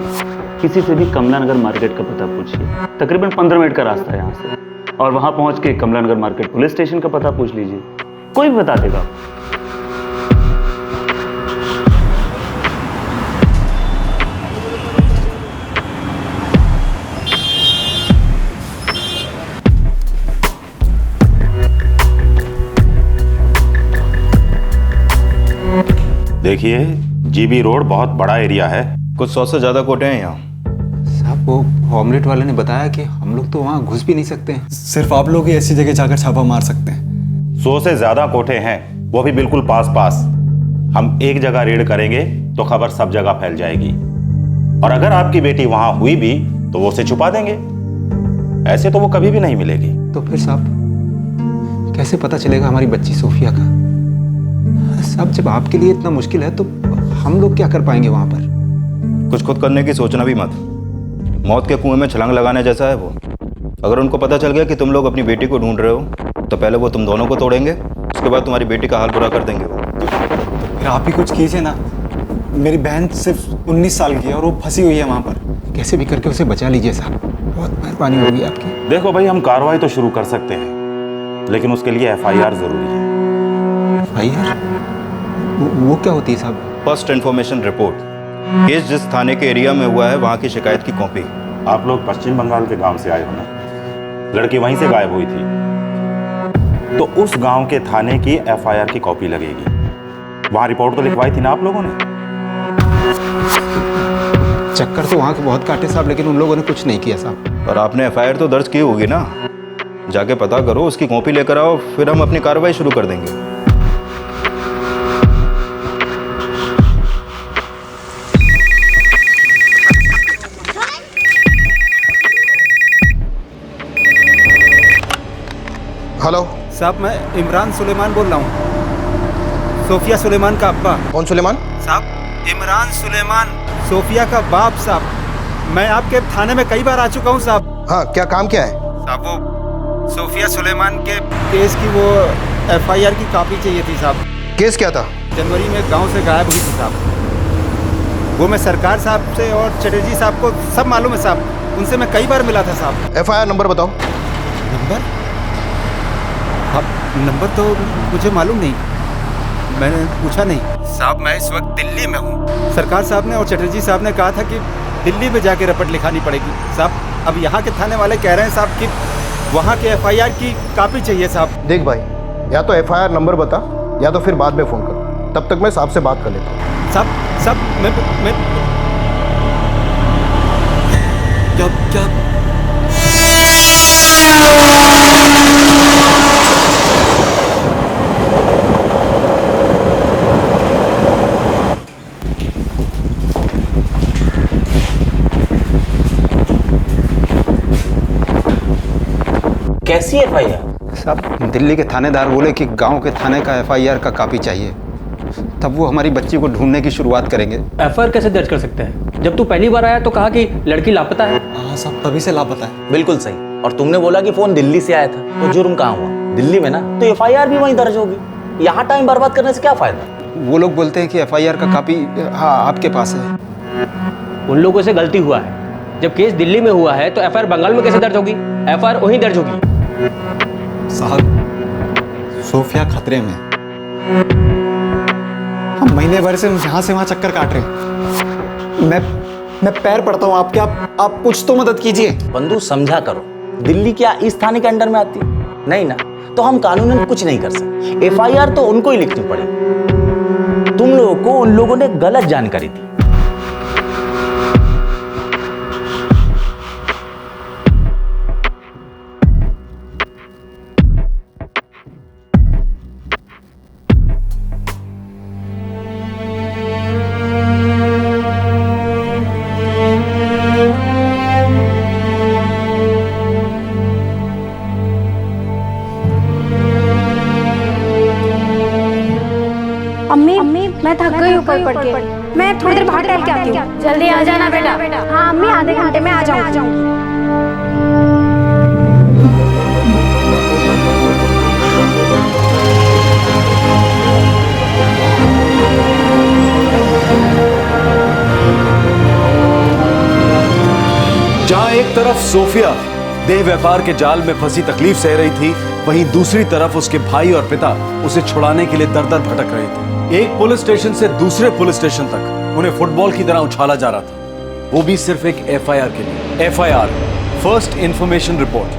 किसी से भी कमला नगर मार्केट का पता पूछिए। तकरीबन 15 मिनट का रास्ता है यहाँ से, और वहां पहुंच के कमला नगर मार्केट पुलिस स्टेशन का पता पूछ लीजिए, कोई भी बता देगा। देखिए, जीबी रोड बहुत बड़ा एरिया है, कुछ 100 से ज़्यादा कोटे हैं यहाँ। साहब वो ऑमलेट वाले ने बताया कि हम लोग तो वहाँ घुस भी नहीं सकते हैं। सिर्फ आप लोग ही ऐसी जगह जाकर छापा मार सकते हैं। 100 से ज़्यादा कोठे हैं, वो भी बिल्कुल पास पास। हम एक जगह रेड करेंगे तो खबर सब जगह फैल जाएगी, और अगर आपकी बेटी वहाँ हुई भी तो वो उसे छुपा देंगे। ऐसे तो वो कभी भी नहीं मिलेगी। तो फिर साहब कैसे पता चलेगा हमारी बच्ची सोफिया का? साहब जब आपके लिए इतना मुश्किल है तो हम लोग क्या कर पाएंगे वहां पर? कुछ खुद करने की सोचना भी मत, मौत के कुएं में छलांग लगाने जैसा है वो। अगर उनको पता चल गया कि तुम लोग अपनी बेटी को ढूंढ रहे हो तो पहले वो तुम दोनों को तोड़ेंगे, उसके बाद तुम्हारी बेटी का हाल बुरा कर देंगे वो। फिर आप ही कुछ कीजिए ना, मेरी बहन सिर्फ 19 साल की है और वो फंसी हुई है वहाँ पर। कैसे भी करके उसे बचा लीजिए साहब, बहुत मेहरबानी होगी आपकी। देखो भाई, हम कार्रवाई तो शुरू कर सकते हैं, लेकिन उसके लिए FIR जरूरी है। FIR? वो क्या होती है साहब? First information report. केस जिस थाने के एरिया में हुआ है वहाँ की शिकायत की कॉपी। आप लोग पश्चिम बंगाल के गांव से आए हो ना? लड़की वहीं से गायब हुई थी, तो उस गांव के थाने की FIR की कॉपी लगेगी। वहाँ रिपोर्ट तो लिखवाई थी ना आप लोगों ने? चक्कर तो वहाँ के बहुत काटे साहब, लेकिन उन लोगों ने कुछ नहीं किया साहब। पर आपने FIR तो दर्ज की होगी ना? जाके पता करो, उसकी कॉपी लेकर आओ, फिर हम अपनी कार्रवाई शुरू कर देंगे। हेलो साहब, मैं इमरान सुलेमान बोल रहा हूँ, सोफिया सुलेमान का अब्बा। कौन सुलेमान? साहब इमरान सुलेमान, सोफिया का बाप साहब। मैं आपके थाने में कई बार आ चुका हूँ साहब। हाँ, क्या काम क्या है? साहब वो सोफिया सुलेमान के केस की वो FIR की कॉपी चाहिए थी साहब। केस क्या था? जनवरी में गांव से गायब हुई थी साहब। वो मैं सरकार साहब से और चटर्जी साहब को सब मालूम है साहब, उनसे मैं कई बार मिला था साहब। FIR नंबर बताओ। नंबर? अब नंबर तो मुझे मालूम नहीं। मैंने पूछा नहीं साहब मैं इस वक्त दिल्ली में हूँ। सरकार साहब ने और चटर्जी साहब ने कहा था कि दिल्ली में जाके रपट लिखानी पड़ेगी साहब। अब यहाँ के थाने वाले कह रहे हैं साहब कि वहाँ के FIR की कॉपी चाहिए साहब। देख भाई, या तो FIR नंबर बता या तो फिर बाद में फ़ोन कर, तब तक मैं साहब से बात कर लेता हूँ। साहब मैं क्या कैसी FIR? साहब दिल्ली के थानेदार बोले कि गांव के थाने का FIR का कॉपी चाहिए, तब वो हमारी बच्ची को ढूंढने की शुरुआत करेंगे। FIR कैसे दर्ज कर सकते हैं? जब तू पहली बार आया तो कहा कि लड़की लापता है। हाँ साहब, तभी से लापता है। बिल्कुल सही। और तुमने बोला कि फोन दिल्ली से आया था, तो जुर्म कहाँ हुआ? दिल्ली में ना, तो FIR भी वहीं दर्ज होगी। यहाँ टाइम बर्बाद करने से क्या फायदा? वो लोग बोलते हैं कि FIR का कॉपी हाँ आपके पास है। उन लोगों से गलती हुआ है। जब केस दिल्ली में हुआ है तो FIR बंगाल में कैसे दर्ज होगी? FIR वहीं दर्ज होगी। साहब सोफिया खतरे में, हम महीने भर से यहाँ से वहाँ चक्कर काट रहे हैं। मैं पैर पड़ता हूँ आपके, आप कुछ तो मदद कीजिए। बंधु समझा करो, दिल्ली क्या इस थाने के अंडर में आती है? नहीं ना, तो हम कानूनन कुछ नहीं कर सकते। FIR तो उनको ही लिखनी पड़ेगी। तुम लोगों को उन लोगों ने गलत जानकारी दी। अम्मी मैं थक गई ऊपर पढ़ के, मैं थोड़ी देर बाहर टहल के आती हूँ। जल्दी आ जाना बेटा। हाँ अम्मी, आधे घंटे में आ जाऊंगी। जहां एक तरफ सोफिया देह व्यापार के जाल में फंसी तकलीफ सह रही थी, वहीं दूसरी तरफ उसके भाई और पिता उसे छुड़ाने के लिए दर दर भटक रहे थे। एक पुलिस स्टेशन से दूसरे पुलिस स्टेशन तक उन्हें फुटबॉल की तरह उछाला जा रहा था, वो भी सिर्फ एक FIR के लिए। FIR first information report,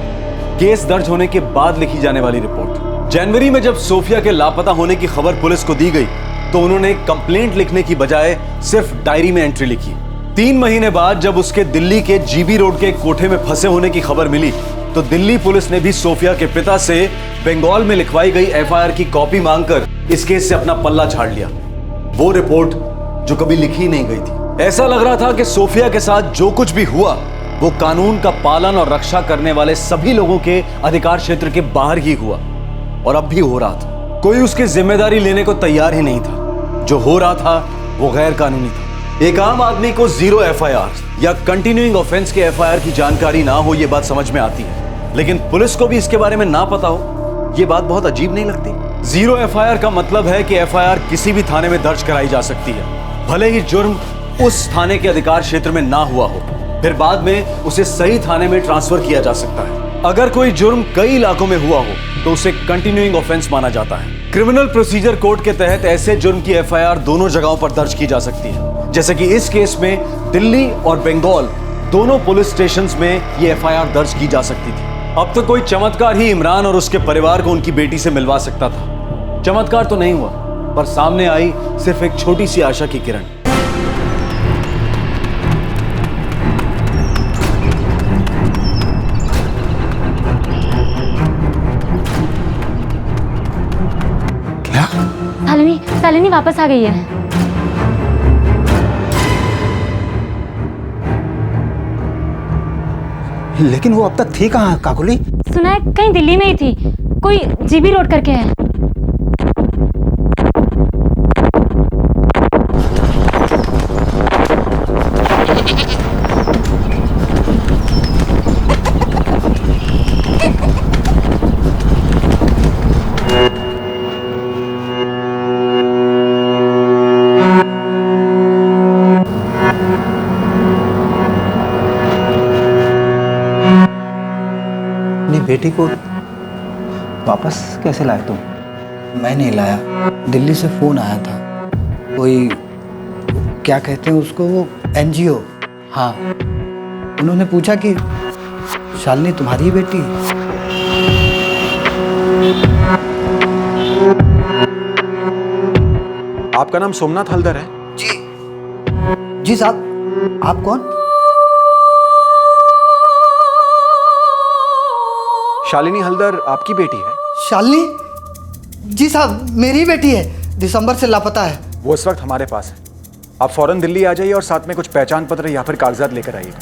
case दर्ज होने के बाद लिखी जाने वाली रिपोर्ट। जनवरी में जब सोफिया के लापता होने की खबर पुलिस को दी गई तो उन्होंने कंप्लेंट लिखने की बजाय सिर्फ डायरी में एंट्री लिखी। 3 महीने बाद जब उसके दिल्ली के GB रोड के एक कोठे में फंसे होने की खबर मिली तो दिल्ली पुलिस ने भी सोफिया के पिता से बंगाल में लिखवाई गई FIR की कॉपी मांगकर इस केस से अपना पल्ला झाड़ लिया। वो रिपोर्ट जो कभी लिखी नहीं गई थी। ऐसा लग रहा था कि सोफिया के साथ जो कुछ भी हुआ वो कानून का पालन और रक्षा करने वाले सभी लोगों के अधिकार क्षेत्र के बाहर ही हुआ, और अब भी हो रहा था। कोई उसकी जिम्मेदारी लेने को तैयार ही नहीं था। जो हो रहा था वो गैर कानूनी था। एक आम आदमी को 0 FIR या कंटिन्यूइंग ऑफेंस के FIR की जानकारी ना हो ये बात समझ में आती है, लेकिन पुलिस को भी इसके बारे में ना पता हो ये बात बहुत अजीब नहीं लगती? 0 FIR का मतलब है कि FIR किसी भी थाने में दर्ज कराई जा सकती है, भले ही जुर्म उस थाने के अधिकार क्षेत्र में ना हुआ हो, फिर बाद में उसे सही थाने में ट्रांसफर किया जा सकता है। अगर कोई जुर्म कई इलाकों में हुआ हो तो उसे कंटिन्यूइंग ऑफेंस माना जाता है। क्रिमिनल प्रोसीजर कोड के तहत ऐसे जुर्म की FIR दोनों जगहों पर दर्ज की जा सकती है, जैसे कि इस केस में दिल्ली और बंगाल दोनों पुलिस स्टेशंस में ये FIR दर्ज की जा सकती थी। अब तो कोई चमत्कार ही इमरान और उसके परिवार को उनकी बेटी से मिलवा सकता था। चमत्कार तो नहीं हुआ, पर सामने आई सिर्फ एक छोटी सी आशा की किरण। शालिनी वापस आ गई है। लेकिन वो अब तक थी कहाँ काकुली? सुना है कहीं दिल्ली में ही थी, कोई GB रोड करके है। बेटी को वापस कैसे लाए तुम? मैं नहीं लाया, दिल्ली से फ़ोन आया था। कोई क्या कहते हैं उसको, वो NGO। हाँ, उन्होंने पूछा कि शालिनी तुम्हारी ही बेटी है। आपका नाम सोमनाथ हल्दर है? जी साहब, आप कौन? शालिनी हल्दर आपकी बेटी है? शालिनी? जी साहब, मेरी बेटी है, दिसंबर से लापता है। वो इस वक्त हमारे पास है। आप फौरन दिल्ली आ जाइए और साथ में कुछ पहचान पत्र या फिर कागजात लेकर आइएगा।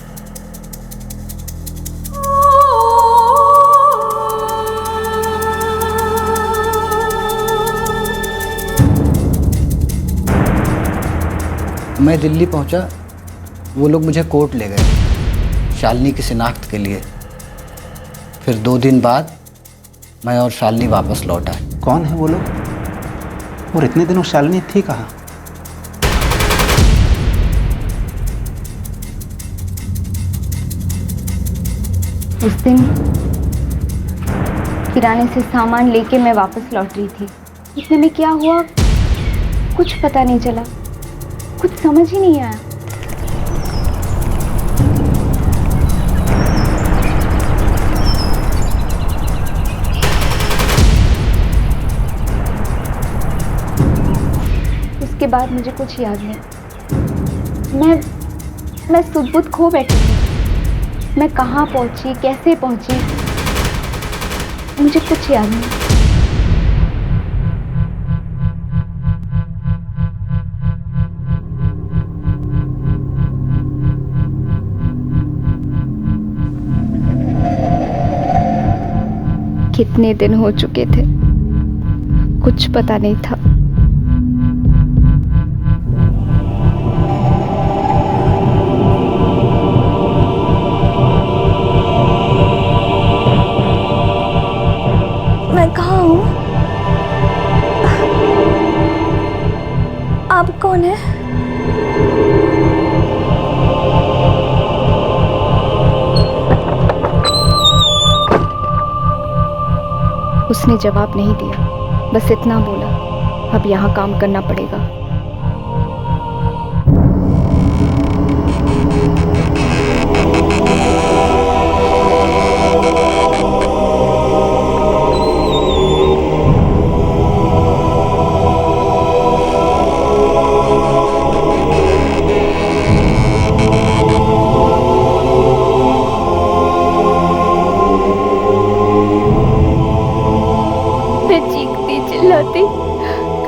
मैं दिल्ली पहुंचा, वो लोग मुझे कोर्ट ले गए शालिनी की शिनाख्त के लिए। फिर 2 दिन बाद मैं और शालिनी वापस लौट आए। कौन है वो लोग और इतने दिनों शालिनी थी कहाँ? उस दिन किराने से सामान लेके मैं वापस लौट रही थी। इतने में क्या हुआ कुछ पता नहीं चला, कुछ समझ ही नहीं आया। उसके बाद मुझे कुछ याद नहीं। मैं सुध-बुध खो बैठी थी। मैं कहाँ पहुंची, कैसे पहुंची, मुझे कुछ याद नहीं। कितने दिन हो चुके थे, कुछ पता नहीं था। मैं कहाँ हूँ? आप कौन है? उसने जवाब नहीं दिया, बस इतना बोला, अब यहाँ काम करना पड़ेगा।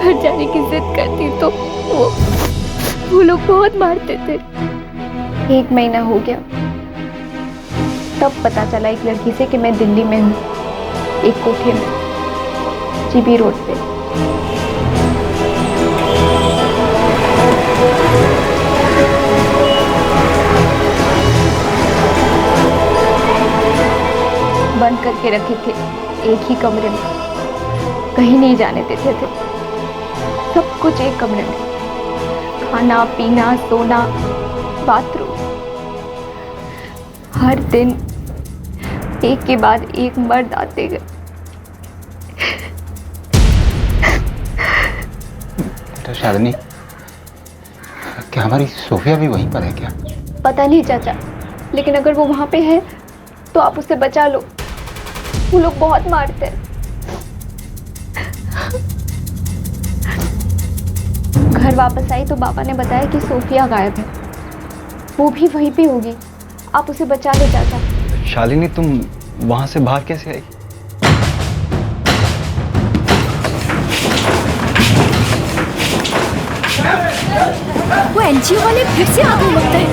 घर जाने की जिद करती तो वो लोग बहुत मारते थे। 1 महीना हो गया, तब पता चला एक लड़की से कि मैं दिल्ली में हूँ, एक कोठे में, जीबी रोड पे। बंद करके रखे थे एक ही कमरे में, कहीं नहीं जाने देते थे। सब कुछ एक कमरे में, खाना पीना सोना बाथरूम, हर दिन एक के बाद एक मर्द आते गए। तो शालिनी, क्या हमारी सोफिया भी वहीं पर है क्या? पता नहीं चाचा, लेकिन अगर वो वहां पे है तो आप उसे बचा लो, वो लोग बहुत मारते हैं। घर वापस आई तो पापा ने बताया कि सोफिया गायब है, वो भी वहीं पे होगी, आप उसे बचा लो चाचा। शालिनी, तुम वहां से बाहर कैसे आई? वो एनजीओ वाले फिर से आगे लगते हैं।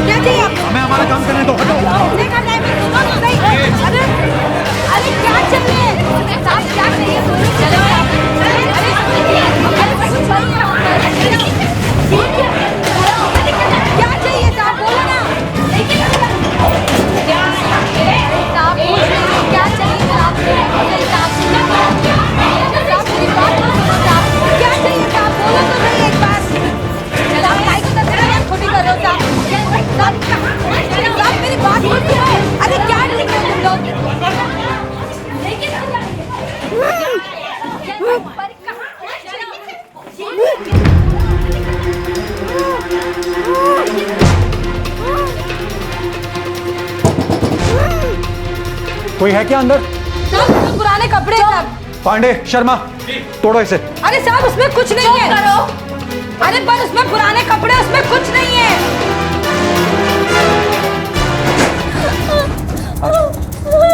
क्या चाहिए आपको? हमें हमारा काम करने दो, हटो। अरे क्या चाहिए? क्या चाहिए? क्या चाहिए साहब, बोलो ना। क्या चाहिए साहब, क्या चाहिए साहब, बोलो तो सही एक बार। साहब भाई को तो तेरा छोटी करो साहब, मेरी बात सुनो। अरे क्या ठीक है तुम लोग? कोई है क्या अंदर? साहब पुराने कपड़े सब। पांडे, शर्मा, तोड़ो इसे। अरे साहब उसमें कुछ नहीं है। अरे पर उसमें पुराने कपड़े, उसमें कुछ नहीं है।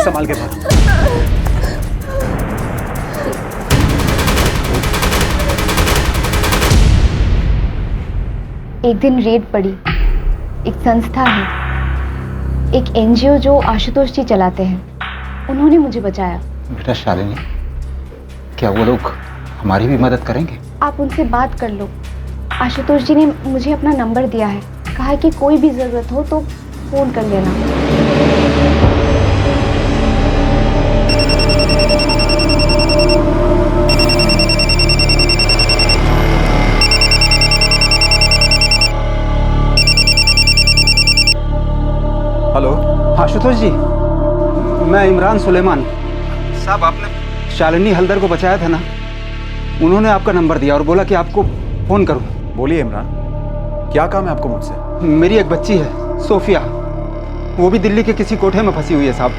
संभाल के बाहर। एक दिन रेड पड़ी। एक संस्था है, एक एनजीओ जो आशुतोष जी चलाते हैं, उन्होंने मुझे बचाया। बेटा शालिनी, क्या वो लोग हमारी भी मदद करेंगे? आप उनसे बात कर लो। आशुतोष जी ने मुझे अपना नंबर दिया है, कहा है कि कोई भी जरूरत हो तो फोन कर लेना। हेलो, आशुतोष जी, मैं इमरान सुलेमान। साहब, आपने शालिनी हल्दर को बचाया था ना, उन्होंने आपका नंबर दिया और बोला कि आपको फोन करूं। बोलिए इमरान, क्या काम है आपको मुझसे? मेरी एक बच्ची है सोफिया, वो भी दिल्ली के किसी कोठे में फंसी हुई है साहब।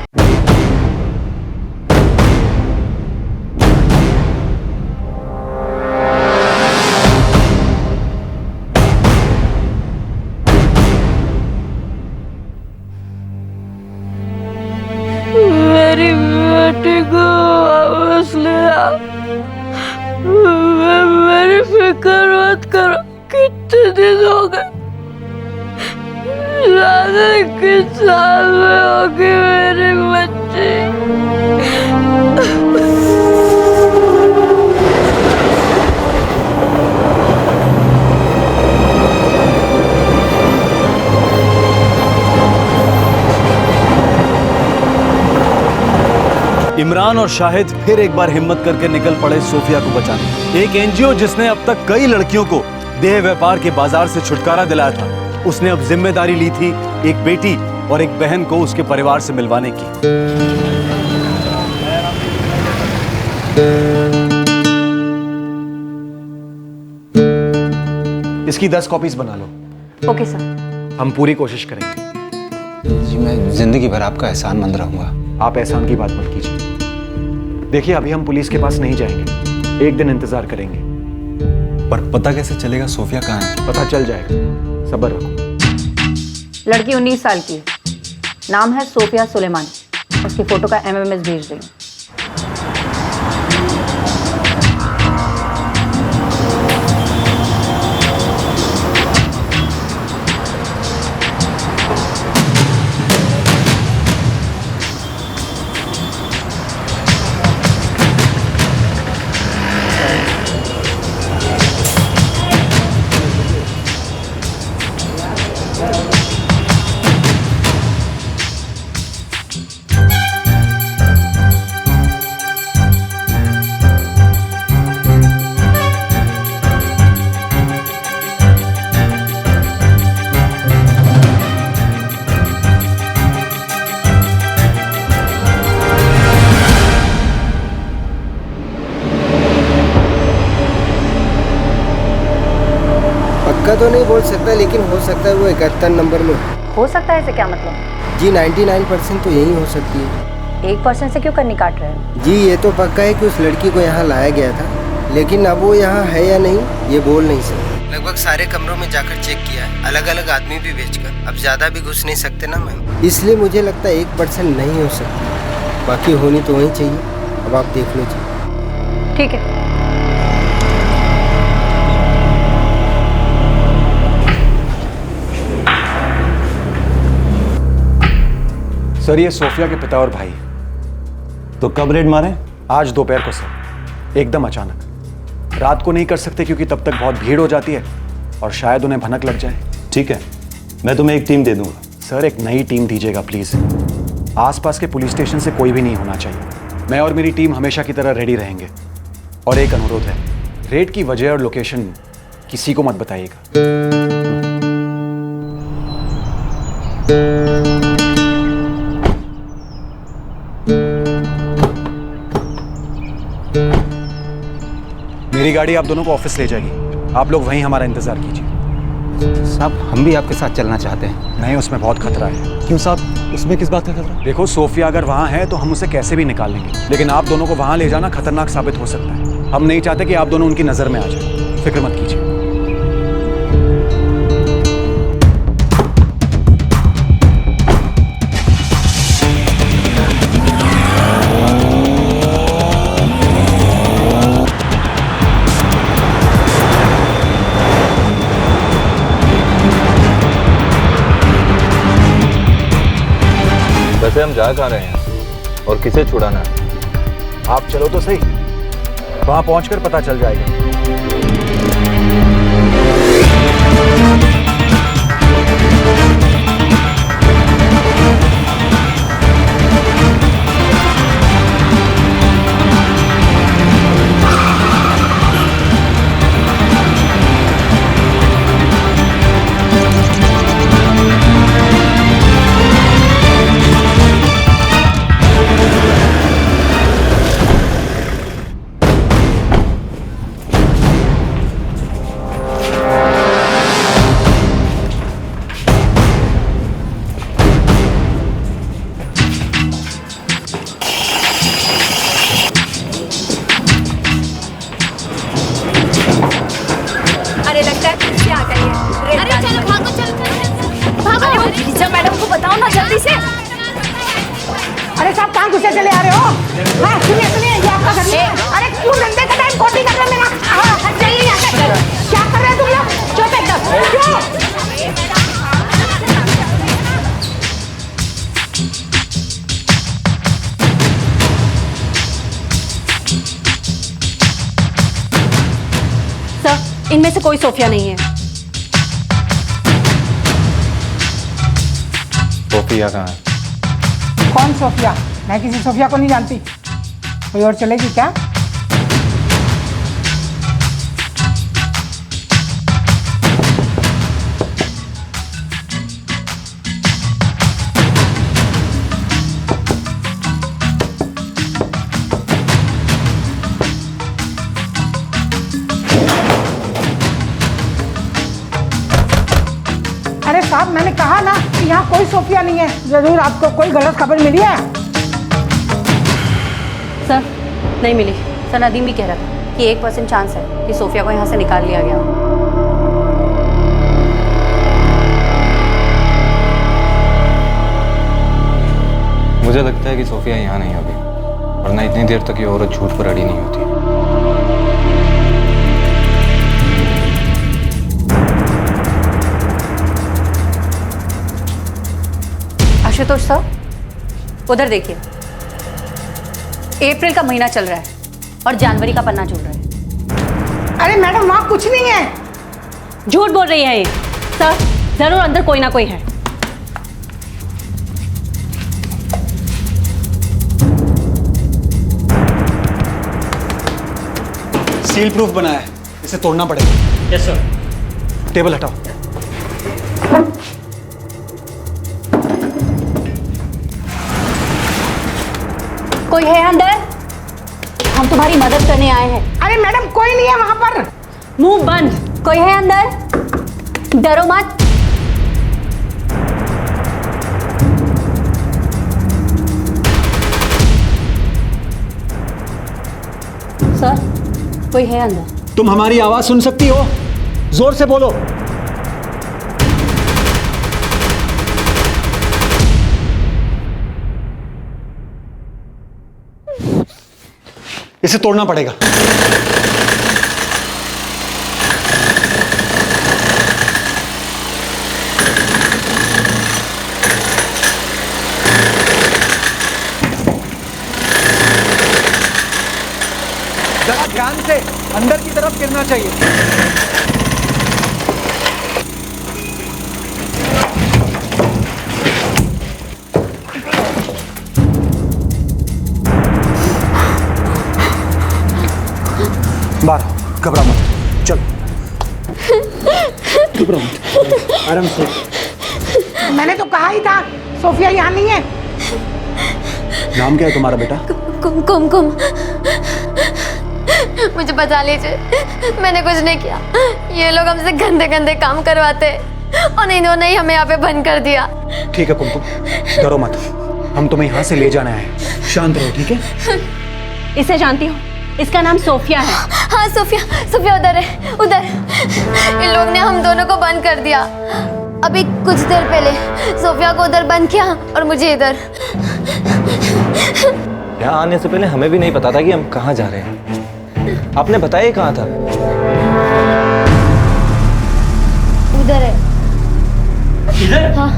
मेरी बेटी को वापस ले आ। मेरी फिक्र मत करो। कितने दिन हो गए, जाने किस साल में होगी मेरी बच्ची। इमरान और शाहिद फिर एक बार हिम्मत करके निकल पड़े सोफिया को बचाने। एक एनजीओ जिसने अब तक कई लड़कियों को देह व्यापार के बाजार से छुटकारा दिलाया था, उसने अब जिम्मेदारी ली थी एक बेटी और एक बहन को उसके परिवार से मिलवाने की। इसकी 10 कॉपीज बना लो। Okay sir. हम पूरी कोशिश करेंगे। जी, मैं जिंदगी भर आपका एहसानमंद रहूंगा। आप एहसान की बात मत कीजिए। देखिए, अभी हम पुलिस के पास नहीं जाएंगे, एक दिन इंतजार करेंगे। पर पता कैसे चलेगा सोफिया कहाँ है? पता चल जाएगा, सब्र रखो। लड़की 19 साल की है, नाम है सोफिया सुलेमान। उसकी फोटो का MMS भेज रही हूँ। पक्का तो नहीं बोल सकता, लेकिन हो सकता है वो 71 नंबर में। हो सकता है इसे क्या मतलब? जी 99% तो यही हो सकती है। 1% से क्यों कन्नी काट रहे हो? जी ये तो पक्का है कि उस लड़की को यहाँ लाया गया था, लेकिन अब वो यहाँ है या नहीं ये बोल नहीं सकते। लगभग सारे कमरों में जाकर चेक किया है, अलग अलग आदमी भी भेजकर। अब ज़्यादा भी घुस नहीं सकते ना मैम, इसलिए मुझे लगता है 1% नहीं हो सकती। बाकी होनी तो वही चाहिए। अब आप देख लो जी। ठीक है। सर, ये सोफिया के पिता और भाई। तो कब रेड मारे? आज दोपहर को सर, एकदम अचानक। रात को नहीं कर सकते क्योंकि तब तक बहुत भीड़ हो जाती है और शायद उन्हें भनक लग जाए। ठीक है, मैं तुम्हें एक टीम दे दूंगा। सर, एक नई टीम दीजिएगा प्लीज। आसपास के पुलिस स्टेशन से कोई भी नहीं होना चाहिए। मैं और मेरी टीम हमेशा की तरह रेडी रहेंगे। और एक अनुरोध है, रेड की वजह और लोकेशन किसी को मत बताइएगा। मेरी गाड़ी आप दोनों को ऑफिस ले जाएगी। आप लोग वहीं हमारा इंतजार कीजिए। साहब हम भी आपके साथ चलना चाहते हैं। नहीं, उसमें बहुत खतरा है। क्यों साहब, उसमें किस बात का खतरा? देखो, सोफिया अगर वहाँ है तो हम उसे कैसे भी निकाल लेंगे, लेकिन आप दोनों को वहाँ ले जाना खतरनाक साबित हो सकता है। हम नहीं चाहते कि आप दोनों उनकी नज़र में आ जाए। फिक्र मत कीजिए। वैसे हम जा कहाँ रहे हैं और किसे छुड़ाना है? आप चलो तो सही, वहां पहुंचकर पता चल जाएगा। अरे साहब कहाँ घुसे चले आ रहे हो? हाँ सुनिए सुनिए, ये आपका घर है। अरे क्यों धंधे का टाइम कोटी कर रहे हो मेरा? हाँ हट जाइए यहाँ से। क्या कर रहे हो तुम लोग? चुप एकदम। क्यों? सर इनमें से कोई सोफिया नहीं है। सोफिया कहाँ है? कौन सोफिया? मैं किसी सोफिया को नहीं जानती। कोई और चलेगी क्या? अरे साहब मैंने कहा ना कि यहाँ कोई सोफिया नहीं है। जरूर आपको कोई गलत खबर मिली है। सर नहीं मिली। सर नदीम भी कह रहा था कि 1% चांस है कि सोफिया को यहाँ से निकाल लिया गया। मुझे लगता है कि सोफिया यहाँ नहीं होगी, वरना इतनी देर तक ये औरत झूठ पर अड़ी नहीं होती। आशुतोष सर उधर देखिए, अप्रैल का महीना चल रहा है और जनवरी का पन्ना जुड़ रहा है। अरे मैडम वहाँ कुछ नहीं है। झूठ बोल रही है ये। सर जरूर अंदर कोई ना कोई है। सील प्रूफ बना है, इसे तोड़ना पड़ेगा। Yes sir. टेबल हटाओ। कोई है अंदर? हम तुम्हारी मदद करने आए हैं। अरे मैडम कोई नहीं है वहां पर। मुंह बंद। कोई है अंदर? डरो मत। सर कोई है अंदर? तुम हमारी आवाज सुन सकती हो? जोर से बोलो। इसे तोड़ना पड़ेगा। जरा ध्यान से, अंदर की तरफ गिरना चाहिए। बाहर घबरा मत, चल। घबरा मत, आराम से। मैंने तो कहा ही था सोफिया यहाँ नहीं है। नाम क्या है तुम्हारा बेटा? कुमकुम। मुझे बचा लीजिए, मैंने कुछ नहीं किया। ये लोग हमसे गंदे गंदे काम करवाते और इन्होंने ही हमें यहाँ पे बंद कर दिया। ठीक है कुमकुम, डरो मत, हम तुम्हें यहाँ से ले जाना है। शांत रहो, ठीक है? इसे जानती हो, इसका नाम सोफिया है। हाँ सोफिया उधर है, उधर। इन लोग ने हम दोनों को बंद कर दिया। अभी कुछ देर पहले सोफिया को उधर बंद किया और मुझे इधर। यहाँ आने से पहले हमें भी नहीं पता था कि हम कहाँ जा रहे हैं। आपने बताया कहाँ था? उधर है। इधर? हाँ।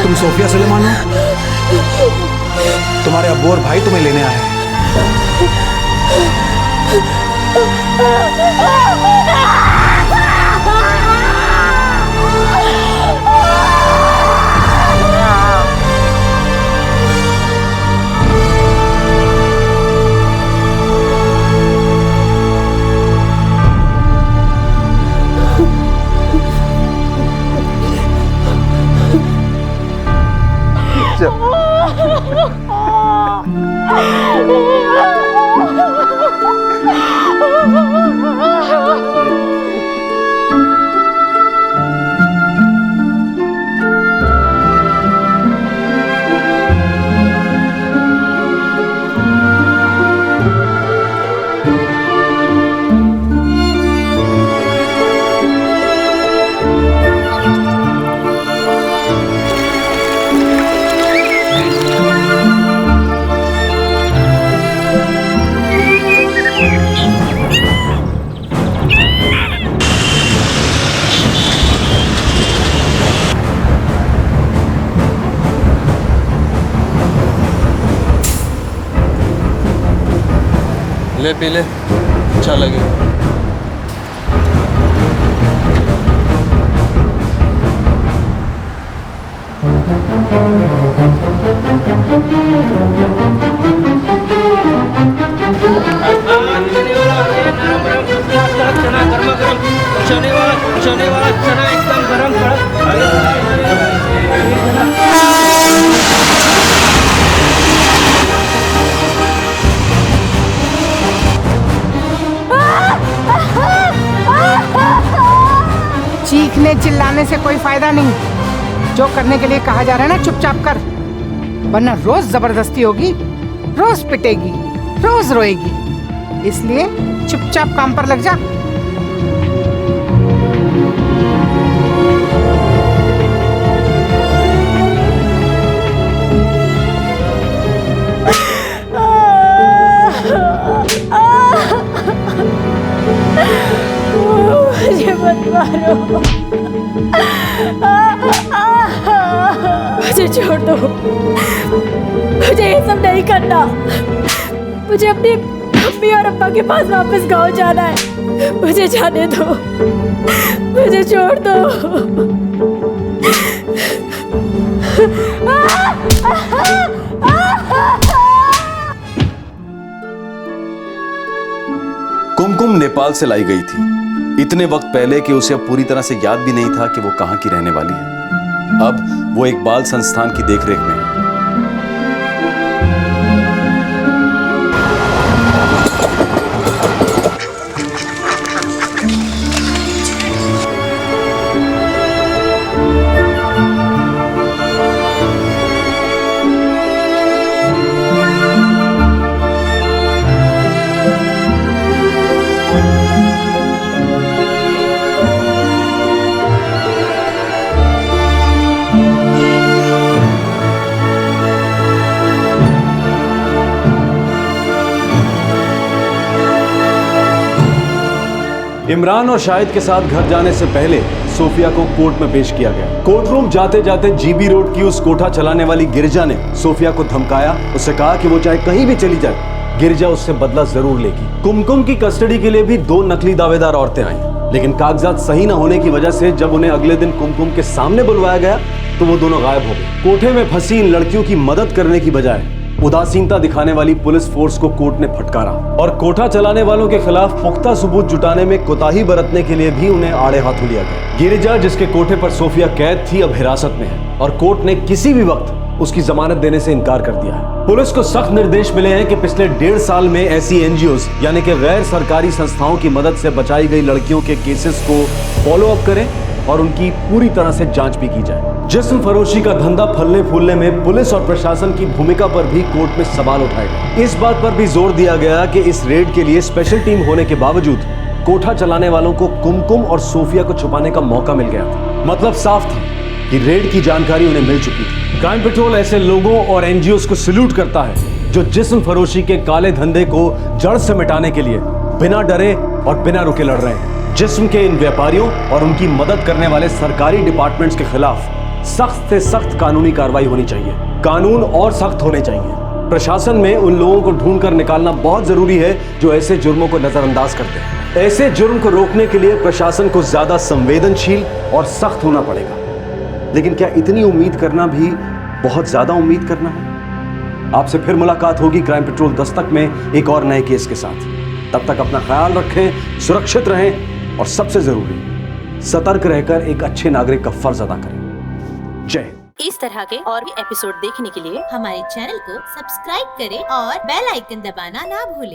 तुम सोफिया सुलेमान हो? तुम्हारे अब्बू और भाई तुम्हें लेने आए हैं। ले पी ले, अच्छा लगेगा। चने वाला चना एकदम गरम चीखने चिल्लाने से कोई फायदा नहीं। जो करने के लिए कहा जा रहा है ना, चुपचाप कर, वरना रोज जबरदस्ती होगी, रोज पिटेगी, रोज रोएगी। इसलिए चुपचाप काम पर लग जा। मुझे मत मारो, मुझे छोड़ दो, मुझे ये सब नहीं करना। मुझे अपनी मम्मी और अब्बा के पास वापस गांव जाना है। मुझे जाने दो, मुझे छोड़ दो। कुमकुम नेपाल से लाई गई थी इतने वक्त पहले कि उसे अब पूरी तरह से याद भी नहीं था कि वो कहां की रहने वाली है। अब वो एक बाल संस्थान की देखरेख में है। इमरान और शाहिद के साथ घर जाने से पहले सोफिया को कोर्ट में पेश किया गया। कोर्ट रूम जाते जाते जीबी रोड की उस कोठा चलाने वाली गिरिजा ने सोफिया को धमकाया, उससे कहा कि वो चाहे कहीं भी चली जाए, गिरिजा उससे बदला जरूर लेगी। कुमकुम की कस्टडी के लिए भी 2 नकली दावेदार औरतें आईं, लेकिन कागजात सही न होने की वजह से जब उन्हें अगले दिन कुमकुम के सामने बुलवाया गया तो वो दोनों गायब हो गए। कोठे में फंसी इन लड़कियों की मदद करने की बजाय उदासीनता दिखाने वाली पुलिस फोर्स को कोर्ट ने फटकारा और कोठा चलाने वालों के खिलाफ पुख्ता सबूत जुटाने में कोताही बरतने के लिए भी उन्हें आड़े हाथों लिया गया। गिरिजा, जिसके कोठे पर सोफिया कैद थी, अब हिरासत में है और कोर्ट ने किसी भी वक्त उसकी जमानत देने से इनकार कर दिया है। पुलिस को सख्त निर्देश मिले हैं कि पिछले 1.5 साल में ऐसी एनजीओज यानी कि गैर सरकारी संस्थाओं की मदद से बचाई गई लड़कियों के केसेस को फॉलो अप करें और उनकी पूरी तरह से जांच भी की जाए। जिस्म फरोशी का धंधा फलने फूलने में पुलिस और प्रशासन की भूमिका पर भी कोर्ट में सवाल उठाए गए। इस बात पर भी जोर दिया गया कि इस रेड के लिए स्पेशल टीम होने के बावजूद कोठा चलाने वालों को कुमकुम और सोफिया को छुपाने का मौका मिल गया था। मतलब साफ था कि रेड की जानकारी उन्हें मिल चुकी थी। क्राइम पेट्रोल ऐसे लोगों और एनजीओज को सैल्यूट करता है जो जिस्म फरोशी के काले धंधे को जड़ से मिटाने के लिए बिना डरे और बिना रुके लड़ रहे हैं। जिस्म के इन व्यापारियों और उनकी मदद करने वाले सरकारी डिपार्टमेंट्स के खिलाफ सख्त से सख्त कानूनी कार्रवाई होनी चाहिए। कानून और सख्त होने चाहिए। प्रशासन में उन लोगों को ढूंढ कर निकालना बहुत जरूरी है जो ऐसे जुर्मों को नजरअंदाज करते हैं। ऐसे जुर्म को रोकने के लिए प्रशासन को ज्यादा संवेदनशील और सख्त होना पड़ेगा। लेकिन क्या इतनी उम्मीद करना भी बहुत ज्यादा उम्मीद करना है? आपसे फिर मुलाकात होगी क्राइम पेट्रोल दस्तक में एक और नए केस के साथ। तब तक अपना ख्याल रखें, सुरक्षित रहें और सबसे जरूरी सतर्क रहकर एक अच्छे नागरिक का फर्ज अदा करें। जय। इस तरह के और भी एपिसोड देखने के लिए हमारे चैनल को सब्सक्राइब करें और बेल आइकन दबाना ना भूलें।